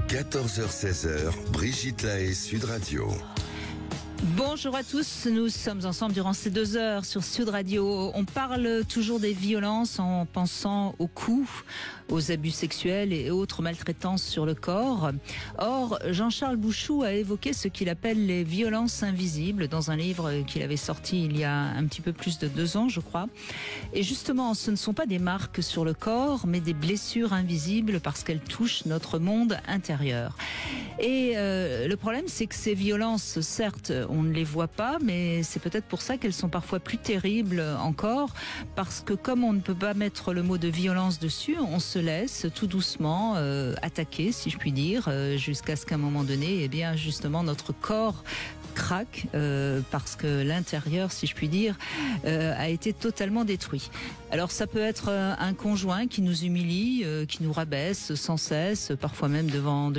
14h-16h, Brigitte Lahaie, Sud Radio. Bonjour à tous, nous sommes ensemble durant ces 2 heures sur Sud Radio. On parle toujours des violences en pensant aux coups, aux abus sexuels et autres maltraitances sur le corps. Or, Jean-Charles Bouchou a évoqué ce qu'il appelle les violences invisibles dans un livre qu'il avait sorti il y a un petit peu plus de 2 ans, je crois. Et justement, ce ne sont pas des marques sur le corps, mais des blessures invisibles parce qu'elles touchent notre monde intérieur. Et le problème, c'est que ces violences, certes, on ne les voit pas, mais c'est peut-être pour ça qu'elles sont parfois plus terribles encore, parce que comme on ne peut pas mettre le mot de violence dessus, on se laisse tout doucement attaquer, si je puis dire, jusqu'à ce qu'à un moment donné, eh bien, justement, notre corps craque parce que l'intérieur, si je puis dire, a été totalement détruit. Alors ça peut être un conjoint qui nous humilie, qui nous rabaisse sans cesse, parfois même devant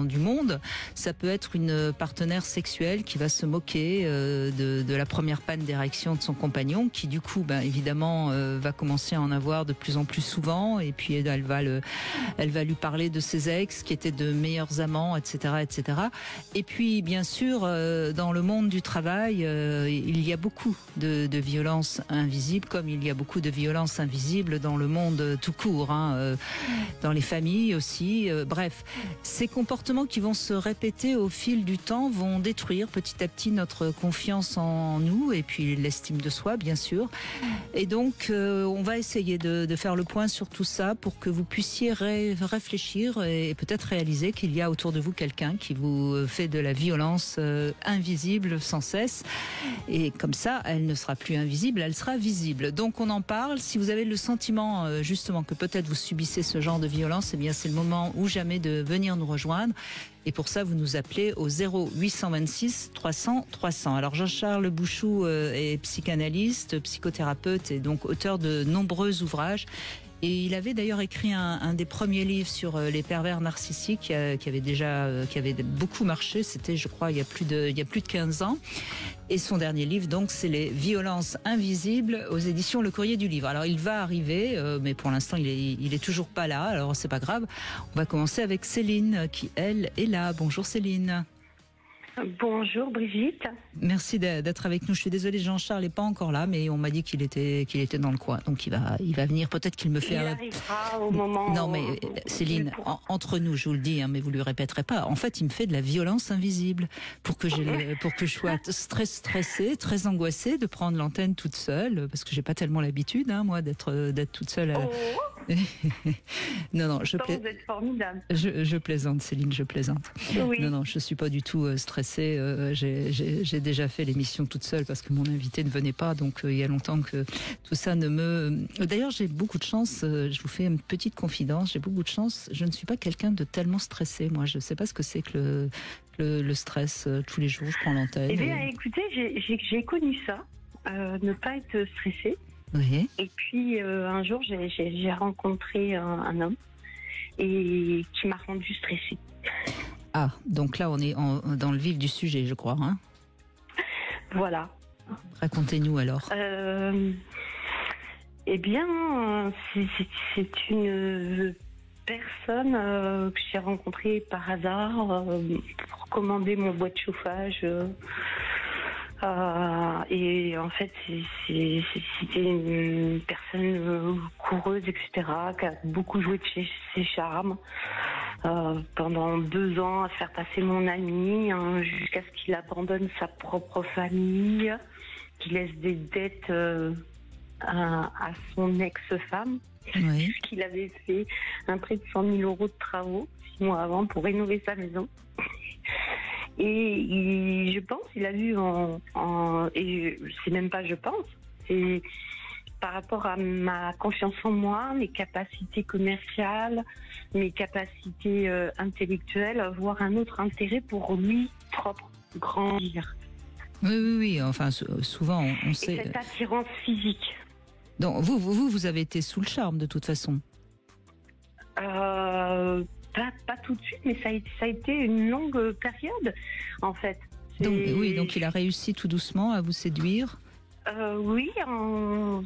du monde. Ça peut être une partenaire sexuelle qui va se moquer de la première panne d'érection de son compagnon, qui du coup, évidemment, va commencer à en avoir de plus en plus souvent, et puis elle va lui parler de ses ex qui étaient de meilleurs amants, etc., etc. Et puis, bien sûr, dans le monde du travail, il y a beaucoup de violences invisibles, comme il y a beaucoup de violences invisibles dans le monde tout court, dans les familles aussi. Bref, ces comportements qui vont se répéter au fil du temps vont détruire petit à petit notre confiance en nous et puis l'estime de soi, bien sûr. Et donc, on va essayer de faire le point sur tout ça pour que vous puissiez réfléchir et peut-être réaliser qu'il y a autour de vous quelqu'un qui vous fait de la violence invisible sans cesse. Et comme ça, elle ne sera plus invisible, elle sera visible. Donc, on en parle. Si vous avez le sentiment, justement, que peut-être vous subissez ce genre de violence, eh bien, c'est le moment ou jamais de venir nous rejoindre. Et pour ça, vous nous appelez au 0826 300 300. Alors, Jean-Charles Bouchou est psychanalyste, psychothérapeute et donc auteur de nombreux ouvrages. Et il avait d'ailleurs écrit un des premiers livres sur les pervers narcissiques qui avait beaucoup marché. C'était, je crois, il y a plus de 15 ans. Et son dernier livre, donc, c'est Les violences invisibles aux éditions Le Courrier du Livre. Alors, il va arriver, mais pour l'instant, il est toujours pas là. Alors, c'est pas grave. On va commencer avec Céline, qui, elle, est là. Bonjour Céline. Bonjour Brigitte. Merci d'être avec nous. Je suis désolée, Jean-Charles n'est pas encore là, mais on m'a dit qu'il était dans le coin. Donc il va venir. Peut-être qu'il me fait. Il arrivera au moment. Non, mais Céline, entre nous, je vous le dis, mais vous lui répéterez pas. En fait, il me fait de la violence invisible pour que je sois stressée, très angoissée de prendre l'antenne toute seule, parce que j'ai pas tellement l'habitude, moi, d'être toute seule. Non, vous êtes formidable. Je plaisante, Céline, je plaisante. Oui. Non, je suis pas du tout stressée. J'ai déjà fait l'émission toute seule parce que mon invité ne venait pas, donc il y a longtemps que tout ça ne me... D'ailleurs, j'ai beaucoup de chance, je vous fais une petite confidence, j'ai beaucoup de chance, je ne suis pas quelqu'un de tellement stressé, moi, je ne sais pas ce que c'est que le stress, tous les jours, je prends l'antenne. Eh bien, écoutez, j'ai connu ça, ne pas être stressé. Oui. Et puis, un jour, j'ai rencontré un homme et qui m'a rendue stressée. Ah, donc là, on est dans le vif du sujet, je crois. Voilà. Racontez-nous alors. Eh bien, c'est une personne que j'ai rencontrée par hasard pour commander mon bois de chauffage. Et en fait, c'était une personne coureuse, etc., qui a beaucoup joué de ses charmes. Pendant 2 ans à faire passer mon ami jusqu'à ce qu'il abandonne sa propre famille, qu'il laisse des dettes à son ex-femme, oui. Qu'il avait fait un prêt de 100 000 € de travaux 6 mois avant pour rénover sa maison. Et je pense qu'il a vu et c'est même pas je pense, c'est par rapport à ma confiance en moi, mes capacités commerciales, mes capacités intellectuelles, avoir un autre intérêt pour lui propre, grandir. Oui. Enfin, souvent, on sait. Et cette attirance physique. Donc, vous avez été sous le charme de toute façon. Pas tout de suite, mais ça a été une longue période, en fait. Donc il a réussi tout doucement à vous séduire. Oui, en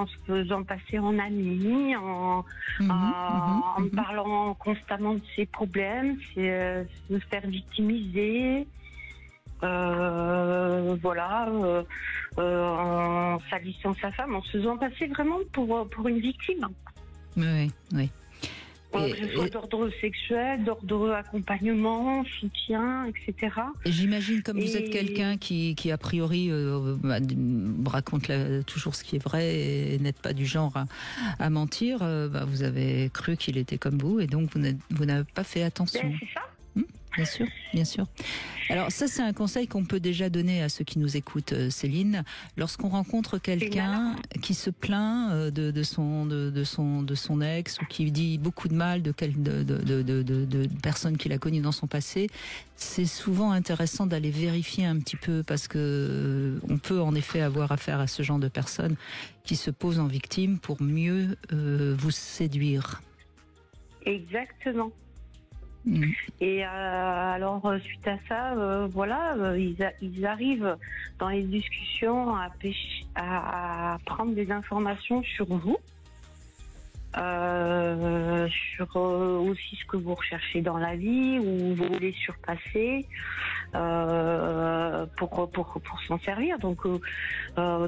se faisant passer en ami, en me parlant constamment de ses problèmes, c'est me faire victimiser, en salissant sa femme, en se faisant passer vraiment pour une victime. Oui, oui. Que ce soit d'ordre sexuel, d'ordre accompagnement, soutien, etc. Et j'imagine, comme vous êtes quelqu'un qui a priori raconte toujours ce qui est vrai et n'êtes pas du genre à mentir, vous avez cru qu'il était comme vous et donc vous n'avez pas fait attention. C'est ça. Bien sûr, bien sûr. Alors ça, c'est un conseil qu'on peut déjà donner à ceux qui nous écoutent, Céline. Lorsqu'on rencontre quelqu'un qui se plaint de son ex ou qui dit beaucoup de mal de personnes qu'il a connues dans son passé, c'est souvent intéressant d'aller vérifier un petit peu parce que on peut en effet avoir affaire à ce genre de personnes qui se posent en victime pour mieux vous séduire. Exactement. Et suite à ça, ils arrivent dans les discussions à prendre des informations sur vous, sur aussi ce que vous recherchez dans la vie, où vous voulez surpasser pour s'en servir. Donc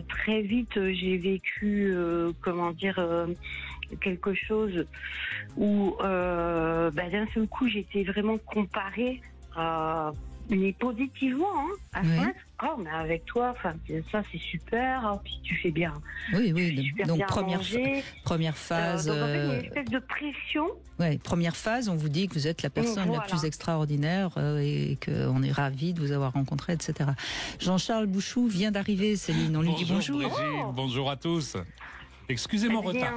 très vite, j'ai vécu quelque chose où d'un seul coup j'étais vraiment comparée mais positivement à ça. Oh, mais avec toi, ça c'est super, puis tu fais bien. Oui, donc bien première phase. Donc en fait, il y a une espèce de pression. Ouais, première phase, on vous dit que vous êtes la personne la plus extraordinaire et qu'on est ravis de vous avoir rencontré, etc. Jean-Charles Bouchou vient d'arriver, Céline, on lui dit bonjour. Brigitte, bonjour à tous. Excusez mon retard.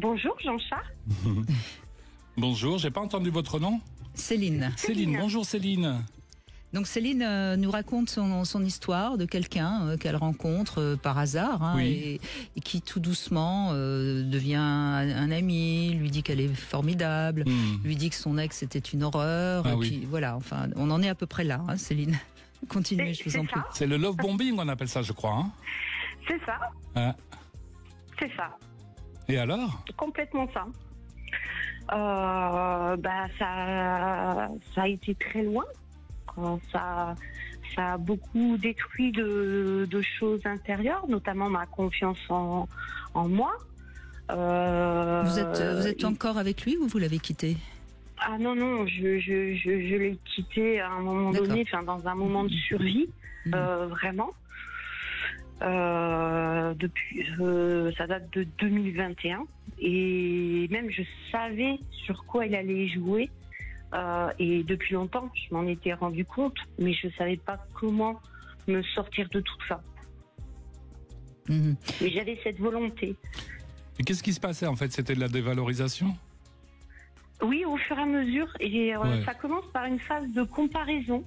Bonjour Jean-Charles. Bonjour, j'ai pas entendu votre nom. Céline. Céline, bonjour Céline. Donc Céline nous raconte son histoire de quelqu'un qu'elle rencontre par hasard et qui tout doucement devient un ami, lui dit qu'elle est formidable, lui dit que son ex était une horreur. Puis, voilà, enfin, on en est à peu près là, Céline. Continuez, je vous en prie. C'est le love bombing, on appelle ça, je crois. C'est ça. C'est ça. Et alors ? Complètement ça. Ça a été très loin. Ça a beaucoup détruit de choses intérieures, notamment ma confiance en moi. Vous êtes encore avec lui ou vous l'avez quitté ? Ah non, je l'ai quitté à un moment donné, dans un moment de survie, vraiment. Depuis, ça date de 2021 et même je savais sur quoi il allait jouer et depuis longtemps je m'en étais rendu compte, mais je savais pas comment me sortir de tout ça. Mais j'avais cette volonté. Et qu'est-ce qui se passait en fait ? C'était de la dévalorisation ? Oui, au fur et à mesure, et ça commence par une phase de comparaison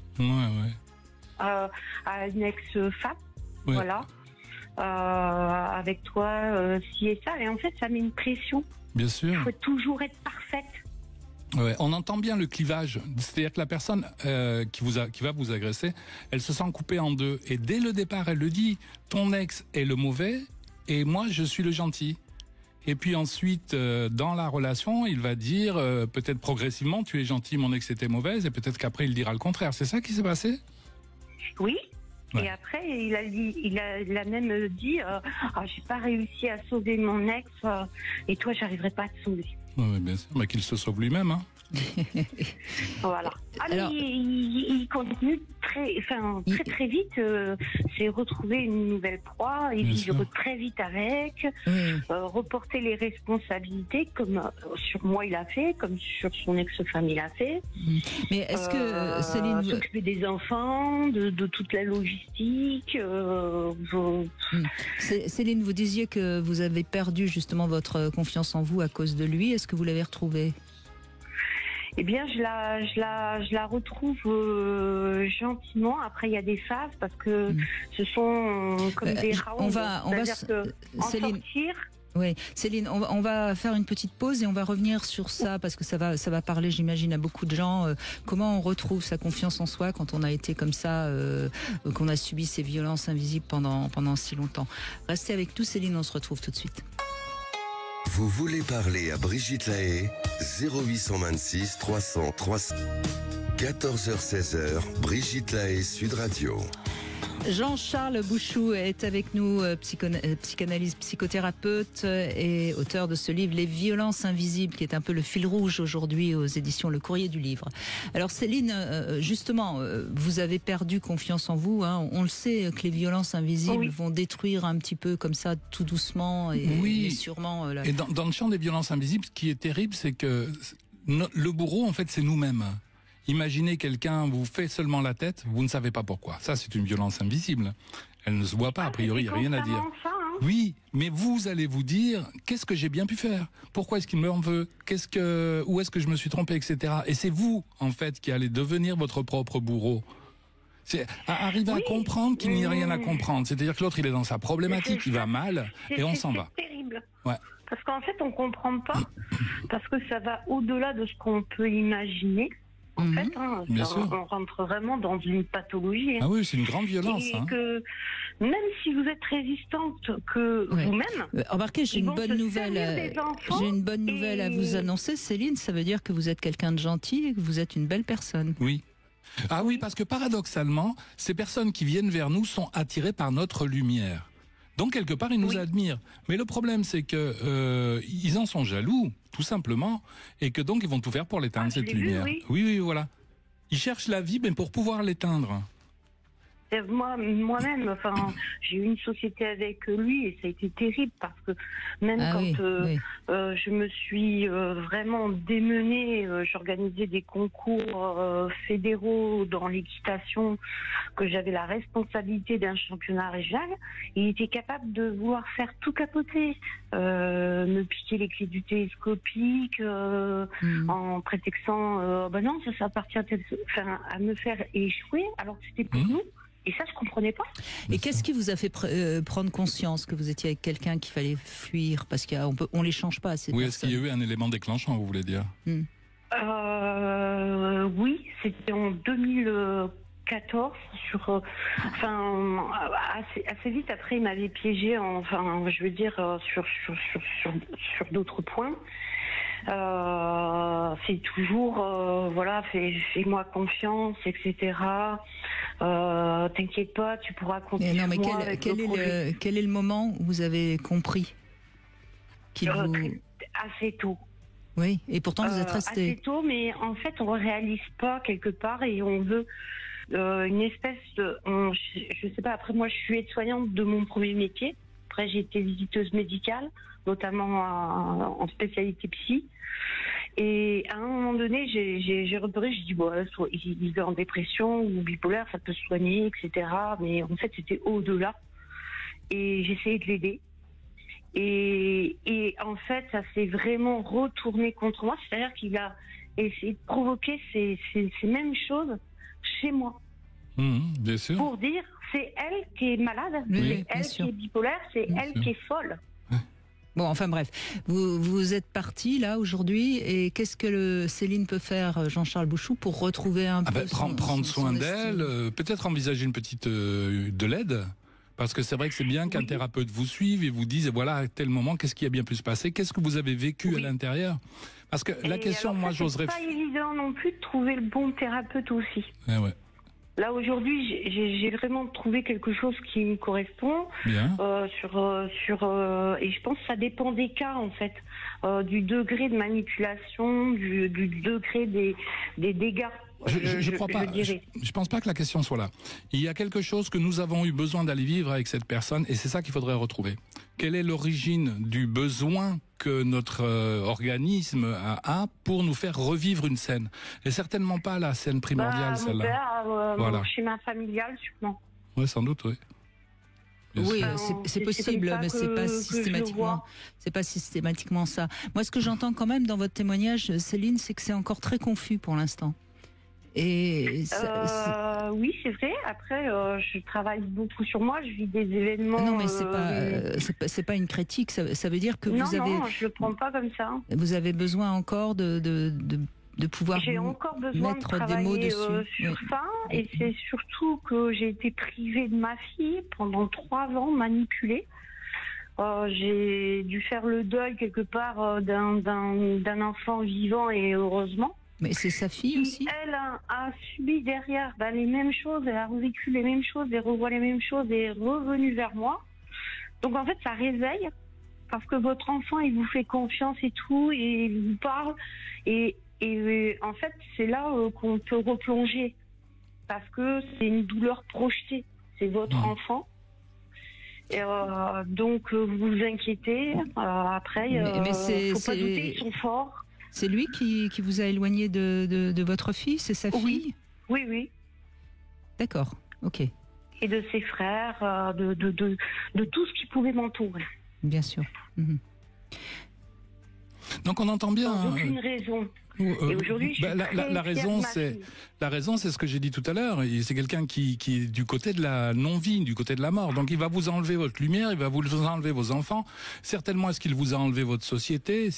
à une ex-femme, voilà. Avec toi, ci et ça, et en fait ça met une pression. Bien sûr. Il faut toujours être parfaite. Ouais, on entend bien le clivage, c'est-à-dire que la personne qui va vous agresser, elle se sent coupée en deux, et dès le départ elle le dit, ton ex est le mauvais et moi je suis le gentil. Et puis ensuite dans la relation il va dire peut-être progressivement tu es gentil, mon ex était mauvaise, et peut-être qu'après il dira le contraire. C'est ça qui s'est passé ? Oui. Et après, il a même dit j'ai pas réussi à sauver mon ex et toi, j'arriverai pas à te sauver. Oui, bien sûr, mais qu'il se sauve lui-même. Voilà. Alors, il continue très vite. C'est retrouver une nouvelle proie et vivre très vite avec, reporter les responsabilités comme sur moi il a fait, comme sur son ex-femme il a fait. Mais est-ce que Céline s'occuper des enfants, de toute la logistique. Céline, vous disiez que vous avez perdu justement votre confiance en vous à cause de lui. Est-ce que vous l'avez retrouvée ? Eh bien, je la retrouve gentiment. Après, il y a des phases parce que ce sont comme des rounds. C'est-à-dire que en sortir, Oui, Céline, on va faire une petite pause et on va revenir sur ça parce que ça va parler, j'imagine, à beaucoup de gens. Comment on retrouve sa confiance en soi quand on a été comme ça, qu'on a subi ces violences invisibles pendant si longtemps. Restez avec nous, Céline, on se retrouve tout de suite. Vous voulez parler à Brigitte Lahaie, 0826 300 300. 14h-16h, Brigitte Lahaie, Sud Radio. Jean-Charles Bouchou est avec nous, psychanalyste, psychothérapeute et auteur de ce livre « Les violences invisibles » qui est un peu le fil rouge aujourd'hui aux éditions Le Courrier du Livre. Alors Céline, justement, vous avez perdu confiance en vous. Hein. On le sait que les violences invisibles vont détruire un petit peu comme ça, tout doucement et sûrement. Et dans le champ des violences invisibles, ce qui est terrible, c'est que le bourreau, en fait, c'est nous-mêmes. Imaginez quelqu'un vous fait seulement la tête, vous ne savez pas pourquoi. Ça, c'est une violence invisible. Elle ne se voit pas, a priori, il n'y a rien à dire. Ça, hein. Oui, mais vous allez vous dire, qu'est-ce que j'ai bien pu faire? Pourquoi est-ce qu'il m'en veut? Où est-ce que je me suis trompé, etc. Et c'est vous, en fait, qui allez devenir votre propre bourreau. C'est arriver à comprendre qu'il n'y a rien à comprendre. C'est-à-dire que l'autre, il est dans sa problématique, il va mal, et on s'en va. C'est terrible. Ouais. Parce qu'en fait, on comprend pas, parce que ça va au-delà de ce qu'on peut imaginer. En fait, hein, on rentre vraiment dans une pathologie. Hein. Ah oui, c'est une grande violence. Et que même si vous êtes résistante que vous-même... Remarquez, j'ai une bonne nouvelle à vous annoncer, Céline. Ça veut dire que vous êtes quelqu'un de gentil et que vous êtes une belle personne. Oui. Ah oui, parce que paradoxalement, ces personnes qui viennent vers nous sont attirées par notre lumière. Donc, quelque part, ils nous admirent. Mais le problème, c'est que ils en sont jaloux, tout simplement, et que donc, ils vont tout faire pour l'éteindre, cette lumière. Oui, voilà. Ils cherchent la vie, mais pour pouvoir l'éteindre. Moi-même, enfin, j'ai eu une société avec lui et ça a été terrible parce que même je me suis vraiment démenée, j'organisais des concours fédéraux dans l'équitation, que j'avais la responsabilité d'un championnat régional, il était capable de vouloir faire tout capoter, me piquer les clés du télescopique en prétextant non, ça appartient à me faire échouer alors que c'était pour nous. Et ça, je comprenais pas. Et qu'est-ce qui vous a fait prendre conscience que vous étiez avec quelqu'un qu'il fallait fuir? Parce qu'on les change pas, ces personnes. Est-ce qu'il y a eu un élément déclenchant, vous voulez dire? Oui, c'était en 2014. Assez vite après, il m'avait piégé. Sur d'autres points. C'est toujours fais-moi confiance, etc. T'inquiète pas, tu pourras continuer. Non, mais quel est le moment où vous avez compris assez tôt. Oui, et pourtant vous êtes resté. Assez tôt, mais en fait on réalise pas quelque part et on veut une espèce de, je sais pas. Après moi je suis aide-soignante de mon premier métier. Après j'ai été visiteuse médicale, notamment en spécialité psy. Et à un moment donné, j'ai repéré, j'ai dit soit il est en dépression ou bipolaire, ça peut se soigner, etc. Mais en fait, c'était au-delà. Et j'ai essayé de l'aider. Et en fait, ça s'est vraiment retourné contre moi. C'est-à-dire qu'il a essayé de provoquer ces mêmes choses chez moi. Bien sûr. Pour dire, c'est elle qui est malade, c'est elle qui est bipolaire, c'est elle qui est folle. Bon, enfin bref, vous êtes parti là aujourd'hui et qu'est-ce que Céline peut faire, Jean-Charles Bouchou, pour retrouver un peu prendre soin d'elle, peut-être envisager une petite de l'aide, parce que c'est vrai que c'est bien qu'un thérapeute vous suive et vous dise voilà à tel moment qu'est-ce qui a bien pu se passer, qu'est-ce que vous avez vécu à l'intérieur, parce que la question, alors, moi j'oserais. C'est pas évident non plus de trouver le bon thérapeute aussi. Ouais. Là aujourd'hui, j'ai vraiment trouvé quelque chose qui me correspond. Bien. Et je pense que ça dépend des cas en fait, du degré de manipulation, du degré des dégâts. Je crois pas. Je pense pas que la question soit là. Il y a quelque chose que nous avons eu besoin d'aller vivre avec cette personne, et c'est ça qu'il faudrait retrouver. Quelle est l'origine du besoin que notre organisme a pour nous faire revivre une scène? Et certainement pas la scène primordiale, celle-là. Mon schéma familial, sûrement. Oui, sans doute, oui. Oui, c'est possible, mais c'est pas systématiquement. C'est pas systématiquement ça. Moi, ce que j'entends quand même dans votre témoignage, Céline, c'est que c'est encore très confus pour l'instant. Et oui, c'est vrai. Après, je travaille beaucoup sur moi. Je vis des événements. Non, mais c'est pas une critique. Ça veut dire que non, vous avez. Non, je le prends pas comme ça. Vous avez besoin encore de pouvoir j'ai encore besoin mettre de des mots travailler dessus. sur ça. Et c'est surtout que j'ai été privée de ma fille pendant 3 ans, manipulée. J'ai dû faire le deuil quelque part d'un enfant vivant, et heureusement. Mais c'est sa fille aussi. Elle a subi derrière les mêmes choses, elle a vécu les mêmes choses, elle revoit les mêmes choses et est revenue vers moi. Donc en fait, ça réveille, parce que votre enfant, il vous fait confiance et tout, et il vous parle. Et en fait, c'est là qu'on peut replonger, parce que c'est une douleur projetée. C'est votre enfant. Et donc vous vous inquiétez. Après, faut pas douter, ils sont forts. C'est lui qui vous a éloigné de votre fille, c'est sa fille? Oui, oui. D'accord, ok. Et de ses frères, de tout ce qui pouvait m'entourer. Bien sûr. Mhm. Donc on entend bien. Sans aucune raison. Et aujourd'hui, je suis la raison, c'est ce que j'ai dit tout à l'heure. C'est quelqu'un qui est du côté de la non-vie, du côté de la mort. Donc il va vous enlever votre lumière, il va vous enlever vos enfants. Certainement, est-ce qu'il vous a enlevé votre société,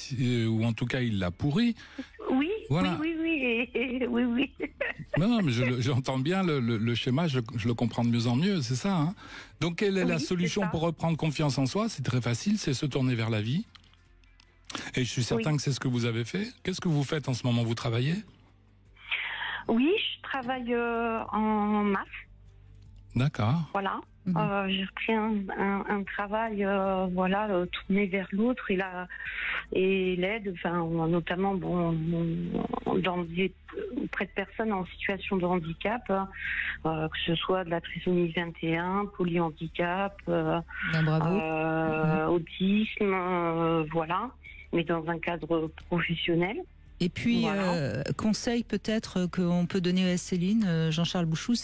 ou en tout cas, il l'a pourri. Oui, voilà. oui. Non, mais j'entends bien le schéma, je le comprends de mieux en mieux, c'est ça. Hein. Donc quelle est la solution pour reprendre confiance en soi? C'est très facile, c'est se tourner vers la vie. Et je suis certain que c'est ce que vous avez fait. Qu'est-ce que vous faites en ce moment? Vous travaillez? Oui, je travaille en maths. D'accord. Voilà. J'ai repris un travail tourné vers l'autre et l'aide, notamment auprès de personnes en situation de handicap, que ce soit de la trisomie 21, polyhandicap, autisme, voilà, mais dans un cadre professionnel. Et puis, conseil peut-être qu'on peut donner à Céline, Jean-Charles Bouchou,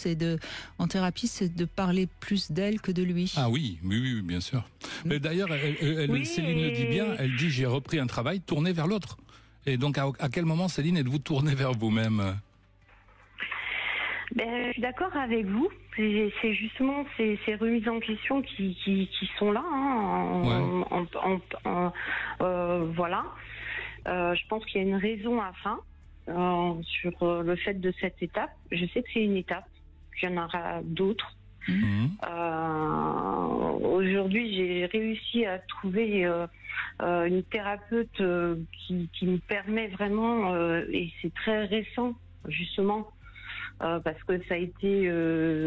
en thérapie, c'est de parler plus d'elle que de lui. Ah oui, bien sûr. Mais d'ailleurs, Céline le dit bien, elle dit j'ai repris un travail tourné vers l'autre. Et donc, à quel moment, Céline, êtes-vous tournée vers vous-même? Je suis d'accord avec vous. C'est justement ces remises en question qui sont là. Voilà. Je pense qu'il y a une raison à ça sur le fait de cette étape. Je sais que c'est une étape, qu'il y en aura d'autres. Aujourd'hui, j'ai réussi à trouver une thérapeute qui me permet vraiment, et c'est très récent justement, parce que ça a été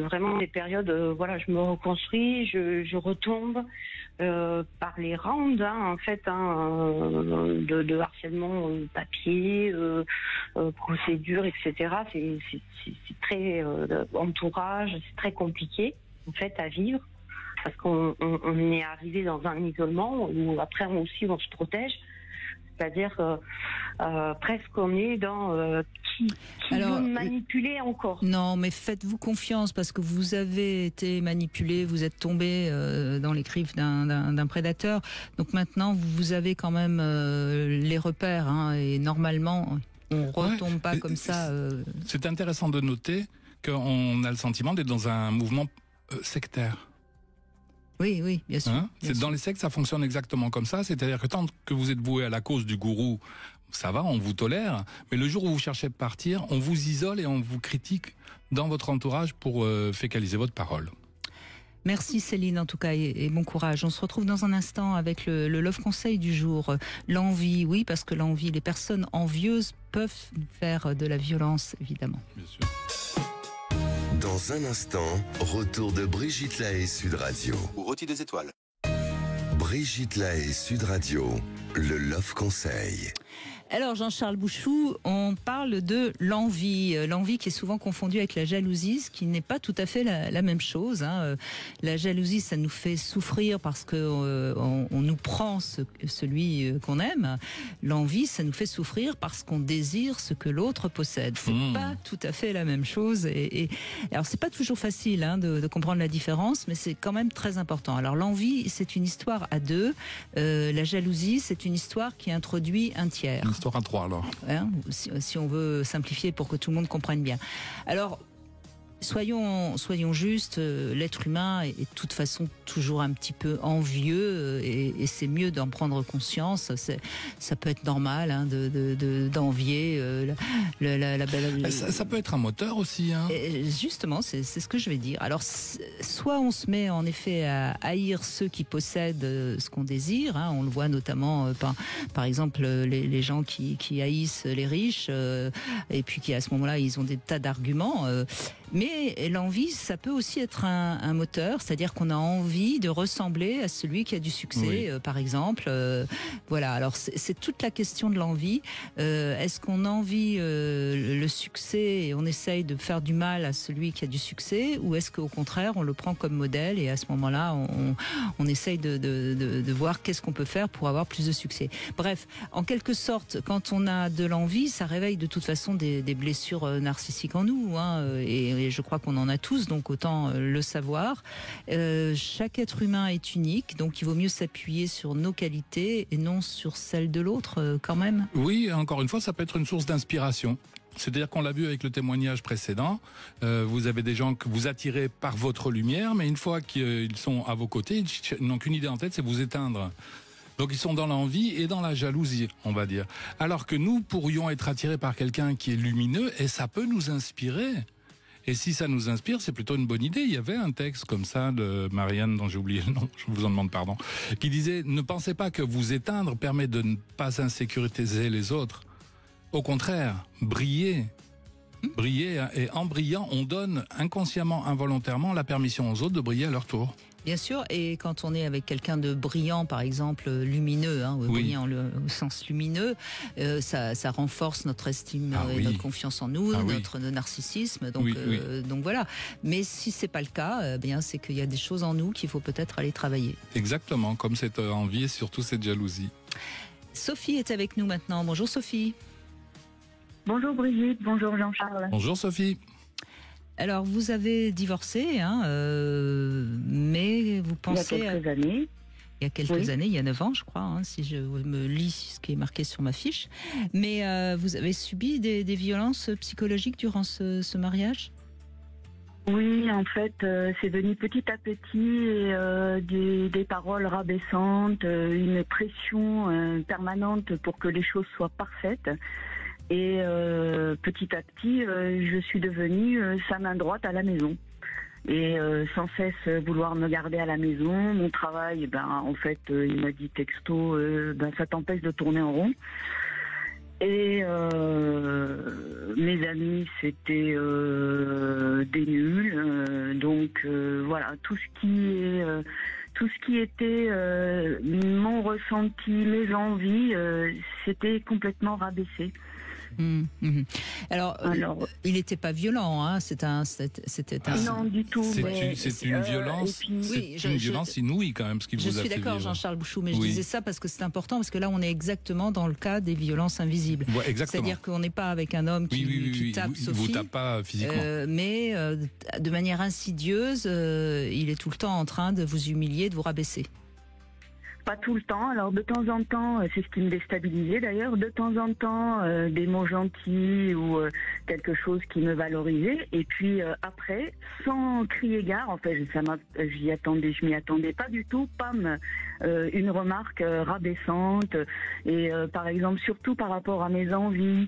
vraiment des périodes, je me reconstruis, je retombe par les rounds, de harcèlement papier, procédure, etc. C'est très entourage, c'est très compliqué en fait à vivre, parce qu'on est arrivé dans un isolement où après on se protège. C'est-à-dire presque on est dans qui veut manipuler encore. Non, mais faites-vous confiance, parce que vous avez été manipulé, vous êtes tombé dans les griffes d'un prédateur. Donc maintenant, vous avez quand même les repères, et normalement, on retombe pas comme ça. C'est intéressant de noter qu'on a le sentiment d'être dans un mouvement sectaire. Oui, bien sûr. Dans les sectes, ça fonctionne exactement comme ça. C'est-à-dire que tant que vous êtes voué à la cause du gourou, ça va, on vous tolère. Mais le jour où vous cherchez à partir, on vous isole et on vous critique dans votre entourage pour fécaliser votre parole. Merci Céline en tout cas, et bon courage. On se retrouve dans un instant avec le Love Conseil du jour. L'envie, oui, parce que l'envie, les personnes envieuses peuvent faire de la violence, évidemment. Bien sûr. Dans un instant, retour de Brigitte Lahaie, Sud Radio. Ou rôti des étoiles. Brigitte Lahaie, Sud Radio, le Love Conseil. Alors Jean-Charles Bouchou, on parle de l'envie. L'envie qui est souvent confondue avec la jalousie, ce qui n'est pas tout à fait la même chose. La jalousie, ça nous fait souffrir parce que on nous prend celui qu'on aime. L'envie, ça nous fait souffrir parce qu'on désire ce que l'autre possède. C'est pas tout à fait la même chose. Alors c'est pas toujours facile de comprendre la différence, mais c'est quand même très important. Alors l'envie, c'est une histoire à deux. La jalousie, c'est une histoire qui introduit un tiers. histoire à trois alors. Hein, si on veut simplifier pour que tout le monde comprenne bien. Alors, soyons justes, l'être humain est de toute façon toujours un petit peu envieux et c'est mieux d'en prendre conscience. Ça peut être normal hein, d'envier la belle. Ça peut être un moteur aussi. Hein. Justement, c'est ce que je vais dire. Alors, soit on se met en effet à haïr ceux qui possèdent ce qu'on désire. Hein, on le voit notamment par exemple les gens qui haïssent les riches et puis qui à ce moment-là ils ont des tas d'arguments. Mais l'envie, ça peut aussi être un moteur, c'est-à-dire qu'on a envie de ressembler à celui qui a du succès, oui. Par exemple. Voilà, alors c'est toute la question de l'envie. Est-ce qu'on envie le succès et on essaye de faire du mal à celui qui a du succès, ou est-ce qu'au contraire, on le prend comme modèle et à ce moment-là, on essaye de voir qu'est-ce qu'on peut faire pour avoir plus de succès. Bref, en quelque sorte, quand on a de l'envie, ça réveille de toute façon des blessures narcissiques en nous, hein, et je crois qu'on en a tous, donc autant le savoir. Chaque être humain est unique, donc il vaut mieux s'appuyer sur nos qualités et non sur celles de l'autre, quand même. Oui, encore une fois, ça peut être une source d'inspiration. C'est-à-dire qu'on l'a vu avec le témoignage précédent, vous avez des gens que vous attirez par votre lumière, mais une fois qu'ils sont à vos côtés, ils n'ont qu'une idée en tête, c'est vous éteindre. Donc ils sont dans l'envie et dans la jalousie, on va dire. Alors que nous pourrions être attirés par quelqu'un qui est lumineux et ça peut nous inspirer. Et si ça nous inspire, c'est plutôt une bonne idée. Il y avait un texte comme ça de Marianne, dont j'ai oublié le nom, je vous en demande pardon, qui disait « Ne pensez pas que vous éteindre permet de ne pas insécuriser les autres. Au contraire, briller. Briller, et en brillant, on donne inconsciemment, involontairement la permission aux autres de briller à leur tour. » Bien sûr, et quand on est avec quelqu'un de brillant, par exemple, lumineux, hein, oui. Brillant au sens lumineux, ça renforce notre estime, oui. notre confiance en nous, notre narcissisme. Donc, donc voilà. Mais si c'est pas le cas, bien c'est qu'il y a des choses en nous qu'il faut peut-être aller travailler. Exactement, comme cette envie et surtout cette jalousie. Sophie est avec nous maintenant. Bonjour Sophie. Bonjour Brigitte, bonjour Jean-Charles. Bonjour Sophie. Alors, vous avez divorcé, hein, mais vous pensez... Il y a quelques années. Il y a quelques années, il y a 9 ans, je crois, hein, si je me lis ce qui est marqué sur ma fiche. Mais vous avez subi des violences psychologiques durant ce mariage ? Oui, en fait, c'est venu petit à petit des paroles rabaissantes, une pression permanente pour que les choses soient parfaites. Et petit à petit, je suis devenue sa main droite à la maison. Et sans cesse vouloir me garder à la maison. Mon travail, en fait, il m'a dit texto, ça t'empêche de tourner en rond. Et mes amis, c'était des nuls. Donc voilà, tout ce qui était mon ressenti, mes envies, c'était complètement rabaissé. Alors, il n'était pas violent, hein. C'était un. Non, du tout. C'est une violence. C'est une violence inouïe quand même ce qu'il vous a fait vivre. Je suis d'accord, Jean-Charles Bouchou, mais je disais ça parce que c'est important, parce que là on est exactement dans le cas des violences invisibles. Ouais, exactement. C'est-à-dire qu'on n'est pas avec un homme qui tape Sophie. Il vous tape pas physiquement. Mais de manière insidieuse, il est tout le temps en train de vous humilier, de vous rabaisser. Pas tout le temps. Alors de temps en temps, c'est ce qui me déstabilisait d'ailleurs, de temps en temps des mots gentils ou quelque chose qui me valorisait. Et puis après, sans crier gare, en fait, je m'y attendais pas du tout. Pam, une remarque rabaissante. Et par exemple, surtout par rapport à mes envies.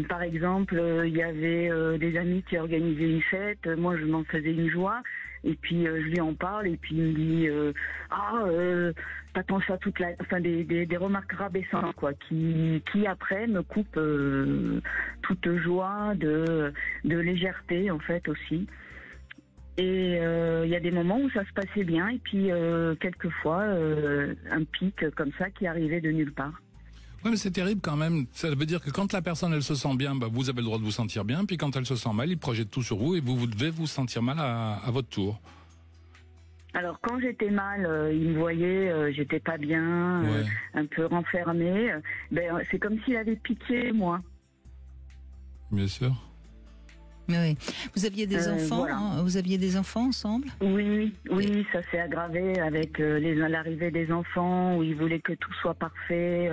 Par exemple, il y avait des amis qui organisaient une fête. Moi, je m'en faisais une joie. Et puis je lui en parle et puis il me dit t'attends ça des remarques rabaissantes quoi qui après me coupent toute joie de légèreté en fait aussi. Et il y a des moments où ça se passait bien et puis quelquefois un pic comme ça qui arrivait de nulle part. Oui, mais c'est terrible quand même. Ça veut dire que quand la personne, elle se sent bien, vous avez le droit de vous sentir bien. Puis quand elle se sent mal, il projette tout sur vous et vous devez vous sentir mal à votre tour. Alors quand j'étais mal, il me voyait, j'étais pas bien, un peu renfermée. C'est comme s'il avait piqué moi. Bien sûr. Oui. Vous aviez des enfants, voilà. hein, vous aviez des enfants ensemble? Oui, ça s'est aggravé avec l'arrivée des enfants où ils voulaient que tout soit parfait.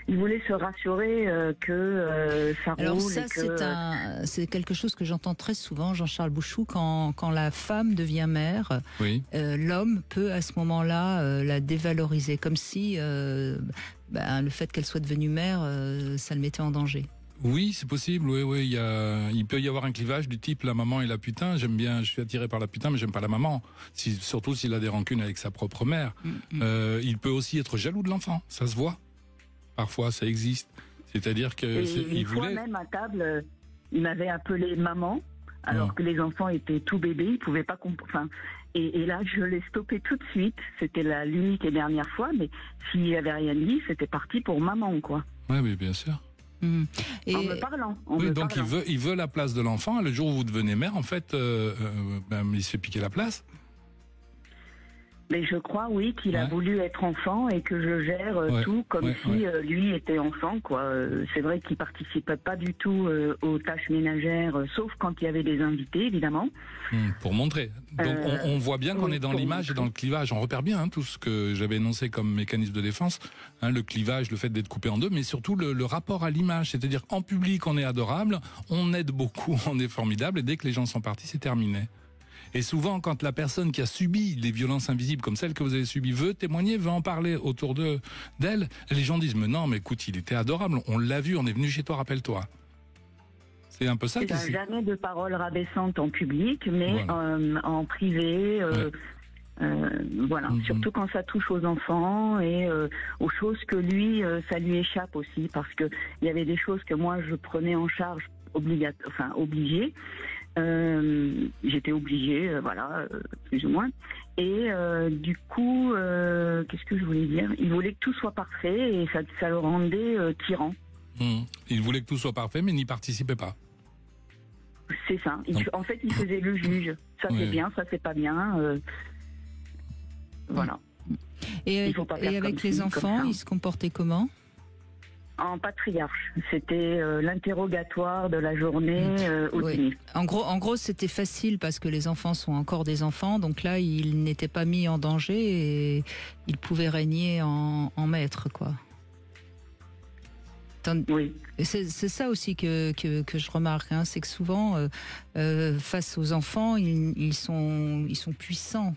Ils voulaient se rassurer que ça roule. Alors ça, et que, c'est quelque chose que j'entends très souvent, Jean-Charles Bouchou, quand la femme devient mère, Oui. l'homme peut à ce moment-là la dévaloriser, comme si le fait qu'elle soit devenue mère, ça le mettait en danger. Oui, c'est possible. Oui, il peut y avoir un clivage du type la maman et la putain. J'aime bien, je suis attiré par la putain, mais j'aime pas la maman. Surtout s'il a des rancunes avec sa propre mère. Il peut aussi être jaloux de l'enfant. Ça se voit. Parfois, ça existe. C'est-à-dire que une il fois voulait. même à table, il m'avait appelé maman, alors que les enfants étaient tout bébés, ils pouvaient pas comprendre. Et là, je l'ai stoppé tout de suite. C'était l'unique et dernière fois, mais s'il avait rien dit, c'était parti pour maman, quoi. Oui, mais bien sûr. Et En me parlant. Donc il veut la place de l'enfant. Le jour où vous devenez mère, en fait, il se fait piquer la place. Mais je crois, oui, qu'il a voulu être enfant et que je gère tout comme si lui était enfant, quoi. C'est vrai qu'il participait pas du tout aux tâches ménagères, sauf quand il y avait des invités, évidemment. Pour montrer. Donc on voit bien qu'on est dans l'image et dans le clivage. On repère bien tout ce que j'avais énoncé comme mécanisme de défense. Le clivage, le fait d'être coupé en deux, mais surtout le rapport à l'image. C'est-à-dire qu'en public, on est adorable, on aide beaucoup, on est formidable, et dès que les gens sont partis, c'est terminé. Et souvent, quand la personne qui a subi les violences invisibles comme celles que vous avez subies veut témoigner, veut en parler autour d'elle, les gens disent « Mais non, mais écoute, il était adorable, on l'a vu, on est venu chez toi, rappelle-toi. » C'est un peu ça. Jamais de paroles rabaissantes en public, mais en privé. Voilà, surtout quand ça touche aux enfants et aux choses que lui, ça lui échappe aussi, parce que il y avait des choses que moi je prenais en charge obligée. J'étais obligée, plus ou moins. Et du coup, qu'est-ce que je voulais dire? Il voulait que tout soit parfait et ça le rendait tyran. Il voulait que tout soit parfait, mais n'y participait pas. C'est ça. En fait, il faisait le juge. Ça c'est bien, ça c'est pas bien. Voilà. Et avec les enfants, ils se comportaient comment? En patriarche, c'était l'interrogatoire de la journée au dîner. En gros, c'était facile parce que les enfants sont encore des enfants, donc là, ils n'étaient pas mis en danger et ils pouvaient régner en maître, quoi. Oui. C'est ça aussi que je remarque, hein, c'est que souvent, face aux enfants, ils sont puissants.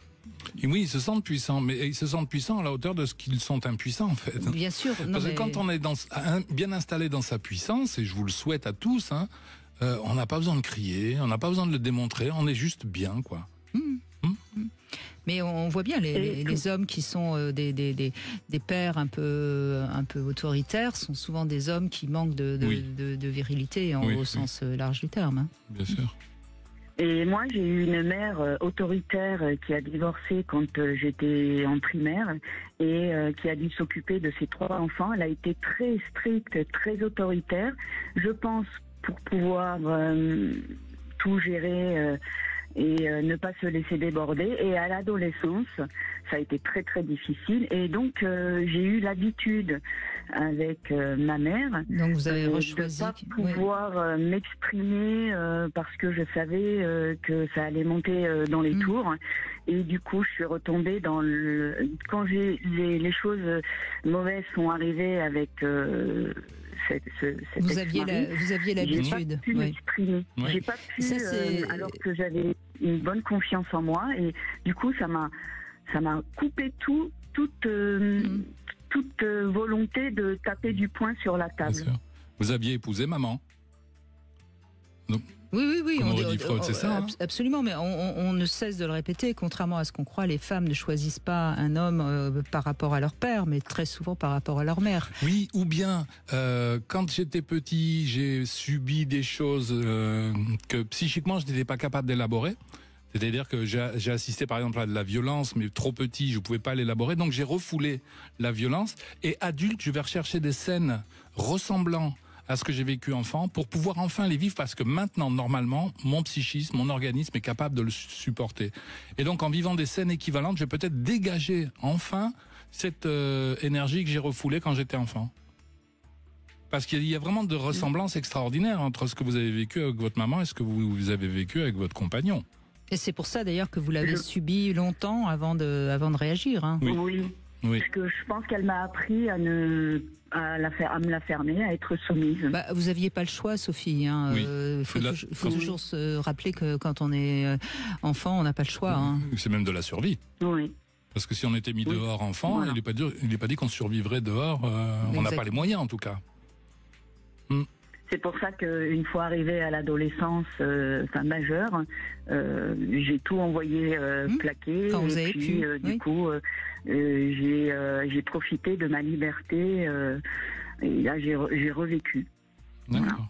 Et oui, ils se sentent puissants, mais ils se sentent puissants à la hauteur de ce qu'ils sont impuissants, en fait. Bien sûr. Parce que quand on est bien installé dans sa puissance, et je vous le souhaite à tous, on n'a pas besoin de crier, on n'a pas besoin de le démontrer, on est juste bien, quoi. Mais on voit bien les hommes qui sont des pères un peu autoritaires sont souvent des hommes qui manquent de virilité au sens large du terme. Bien sûr. Et moi, j'ai eu une mère autoritaire qui a divorcé quand j'étais en primaire et qui a dû s'occuper de ses 3 enfants. Elle a été très stricte, très autoritaire, je pense, pour pouvoir tout gérer et ne pas se laisser déborder. Et à l'adolescence, ça a été très très difficile. Et donc, j'ai eu l'habitude avec ma mère donc vous avez rechoisi, de pas pouvoir m'exprimer parce que je savais que ça allait monter dans les tours. Et du coup, je suis retombée dans quand les choses mauvaises sont arrivées avec vous aviez l'habitude. J'ai pas pu m'exprimer. J'ai pas pu, alors que j'avais une bonne confiance en moi. Et du coup, ça m'a coupé toute volonté de taper du poing sur la table. Vous aviez épousé maman? Donc, oui. On dit Freud, c'est ça, hein? Absolument, mais on ne cesse de le répéter. Contrairement à ce qu'on croit, les femmes ne choisissent pas un homme par rapport à leur père, mais très souvent par rapport à leur mère. Oui, ou bien, quand j'étais petit, j'ai subi des choses que psychiquement, je n'étais pas capable d'élaborer. C'est-à-dire que j'ai assisté par exemple à de la violence, mais trop petit, je ne pouvais pas l'élaborer, donc j'ai refoulé la violence. Et adulte, je vais rechercher des scènes ressemblant à ce que j'ai vécu enfant pour pouvoir enfin les vivre, parce que maintenant, normalement, mon psychisme, mon organisme est capable de le supporter. Et donc, en vivant des scènes équivalentes, je vais peut-être dégager enfin cette énergie que j'ai refoulée quand j'étais enfant. Parce qu'il y a vraiment de ressemblances extraordinaires entre ce que vous avez vécu avec votre maman et ce que vous avez vécu avec votre compagnon. Et c'est pour ça d'ailleurs que vous l'avez subi longtemps avant de réagir. Hein. Oui. Parce que je pense qu'elle m'a appris à me la fermer, à être soumise. Bah, vous n'aviez pas le choix, Sophie. Hein. Faut toujours se rappeler que quand on est enfant, on n'a pas le choix. Hein. C'est même de la survie. Oui. Parce que si on était mis dehors enfant, voilà. il n'est pas dit qu'on survivrait dehors. On n'a pas les moyens en tout cas. C'est pour ça qu'une fois arrivée à l'adolescence, majeure, j'ai tout envoyé plaquer. Quand vous avez puis, pu. Du coup, j'ai profité de ma liberté. Et là, j'ai revécu. D'accord. Voilà.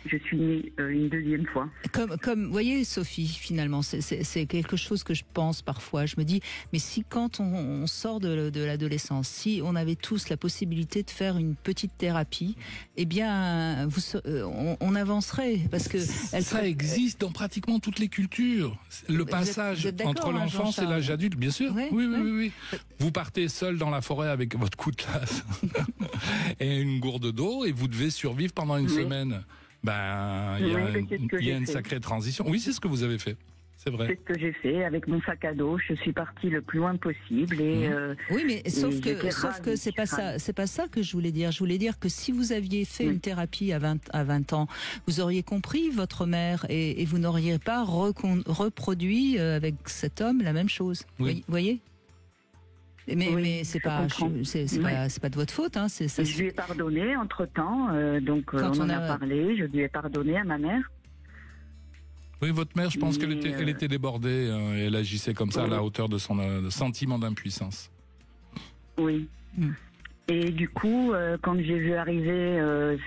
Je suis née une deuxième fois. Comme vous voyez, Sophie, finalement, c'est quelque chose que je pense parfois. Je me dis, mais si quand on sort de l'adolescence, si on avait tous la possibilité de faire une petite thérapie, eh bien, on avancerait. Parce que ça existe dans pratiquement toutes les cultures. Le passage entre l'enfance et l'âge adulte, bien sûr. Oui. Vous partez seul dans la forêt avec votre cutlass et une gourde d'eau et vous devez survivre pendant une semaine. Il y a une sacrée transition. Oui, c'est ce que vous avez fait. C'est vrai. C'est ce que j'ai fait avec mon sac à dos. Je suis partie le plus loin possible. Et, oui, mais sauf que c'est pas ça. C'est pas ça que je voulais dire. Je voulais dire que si vous aviez fait une thérapie à 20 ans, vous auriez compris votre mère et vous n'auriez pas reproduit avec cet homme la même chose. Oui. Vous voyez? Mais c'est pas de votre faute, hein. Je lui ai pardonné entre-temps, donc on en a parlé. Je lui ai pardonné à ma mère. Oui, votre mère, je pense qu'elle était débordée et elle agissait comme ça à la hauteur de son sentiment d'impuissance. Oui. Et du coup, quand j'ai vu arriver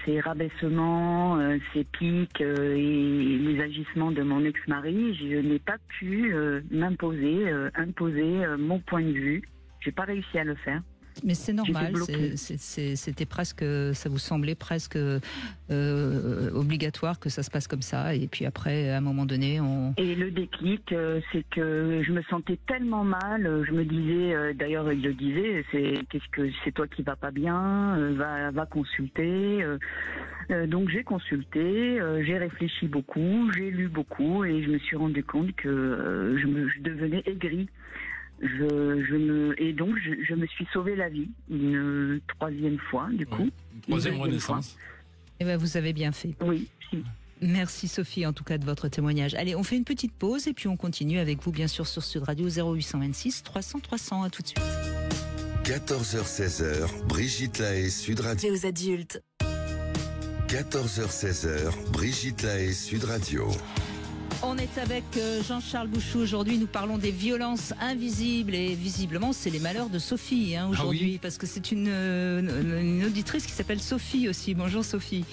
ces rabaissements, ces pics et les agissements de mon ex-mari, je n'ai pas pu imposer mon point de vue. J'ai pas réussi à le faire. Mais c'est normal, c'était presque, ça vous semblait presque obligatoire que ça se passe comme ça, et puis après, à un moment donné, Et le déclic, c'est que je me sentais tellement mal, je me disais, d'ailleurs il le disait, c'est toi qui vas pas bien, va consulter. Donc j'ai consulté, j'ai réfléchi beaucoup, j'ai lu beaucoup, et je me suis rendu compte que je devenais aigrie. Et donc je me suis sauvé la vie une troisième fois du coup. Une troisième renaissance. Eh ben vous avez bien fait. Oui. Merci Sophie en tout cas de votre témoignage. Allez, on fait une petite pause et puis on continue avec vous bien sûr sur Sud Radio 0826 300 300. À tout de suite. 14h-16h, Brigitte Lahaie, Sud Radio. Aux adultes. 14h-16h, Brigitte Lahaie, Sud Radio. On est avec Jean-Charles Bouchou. Aujourd'hui, nous parlons des violences invisibles et visiblement, c'est les malheurs de Sophie aujourd'hui, parce que c'est une auditrice qui s'appelle Sophie aussi. Bonjour Sophie.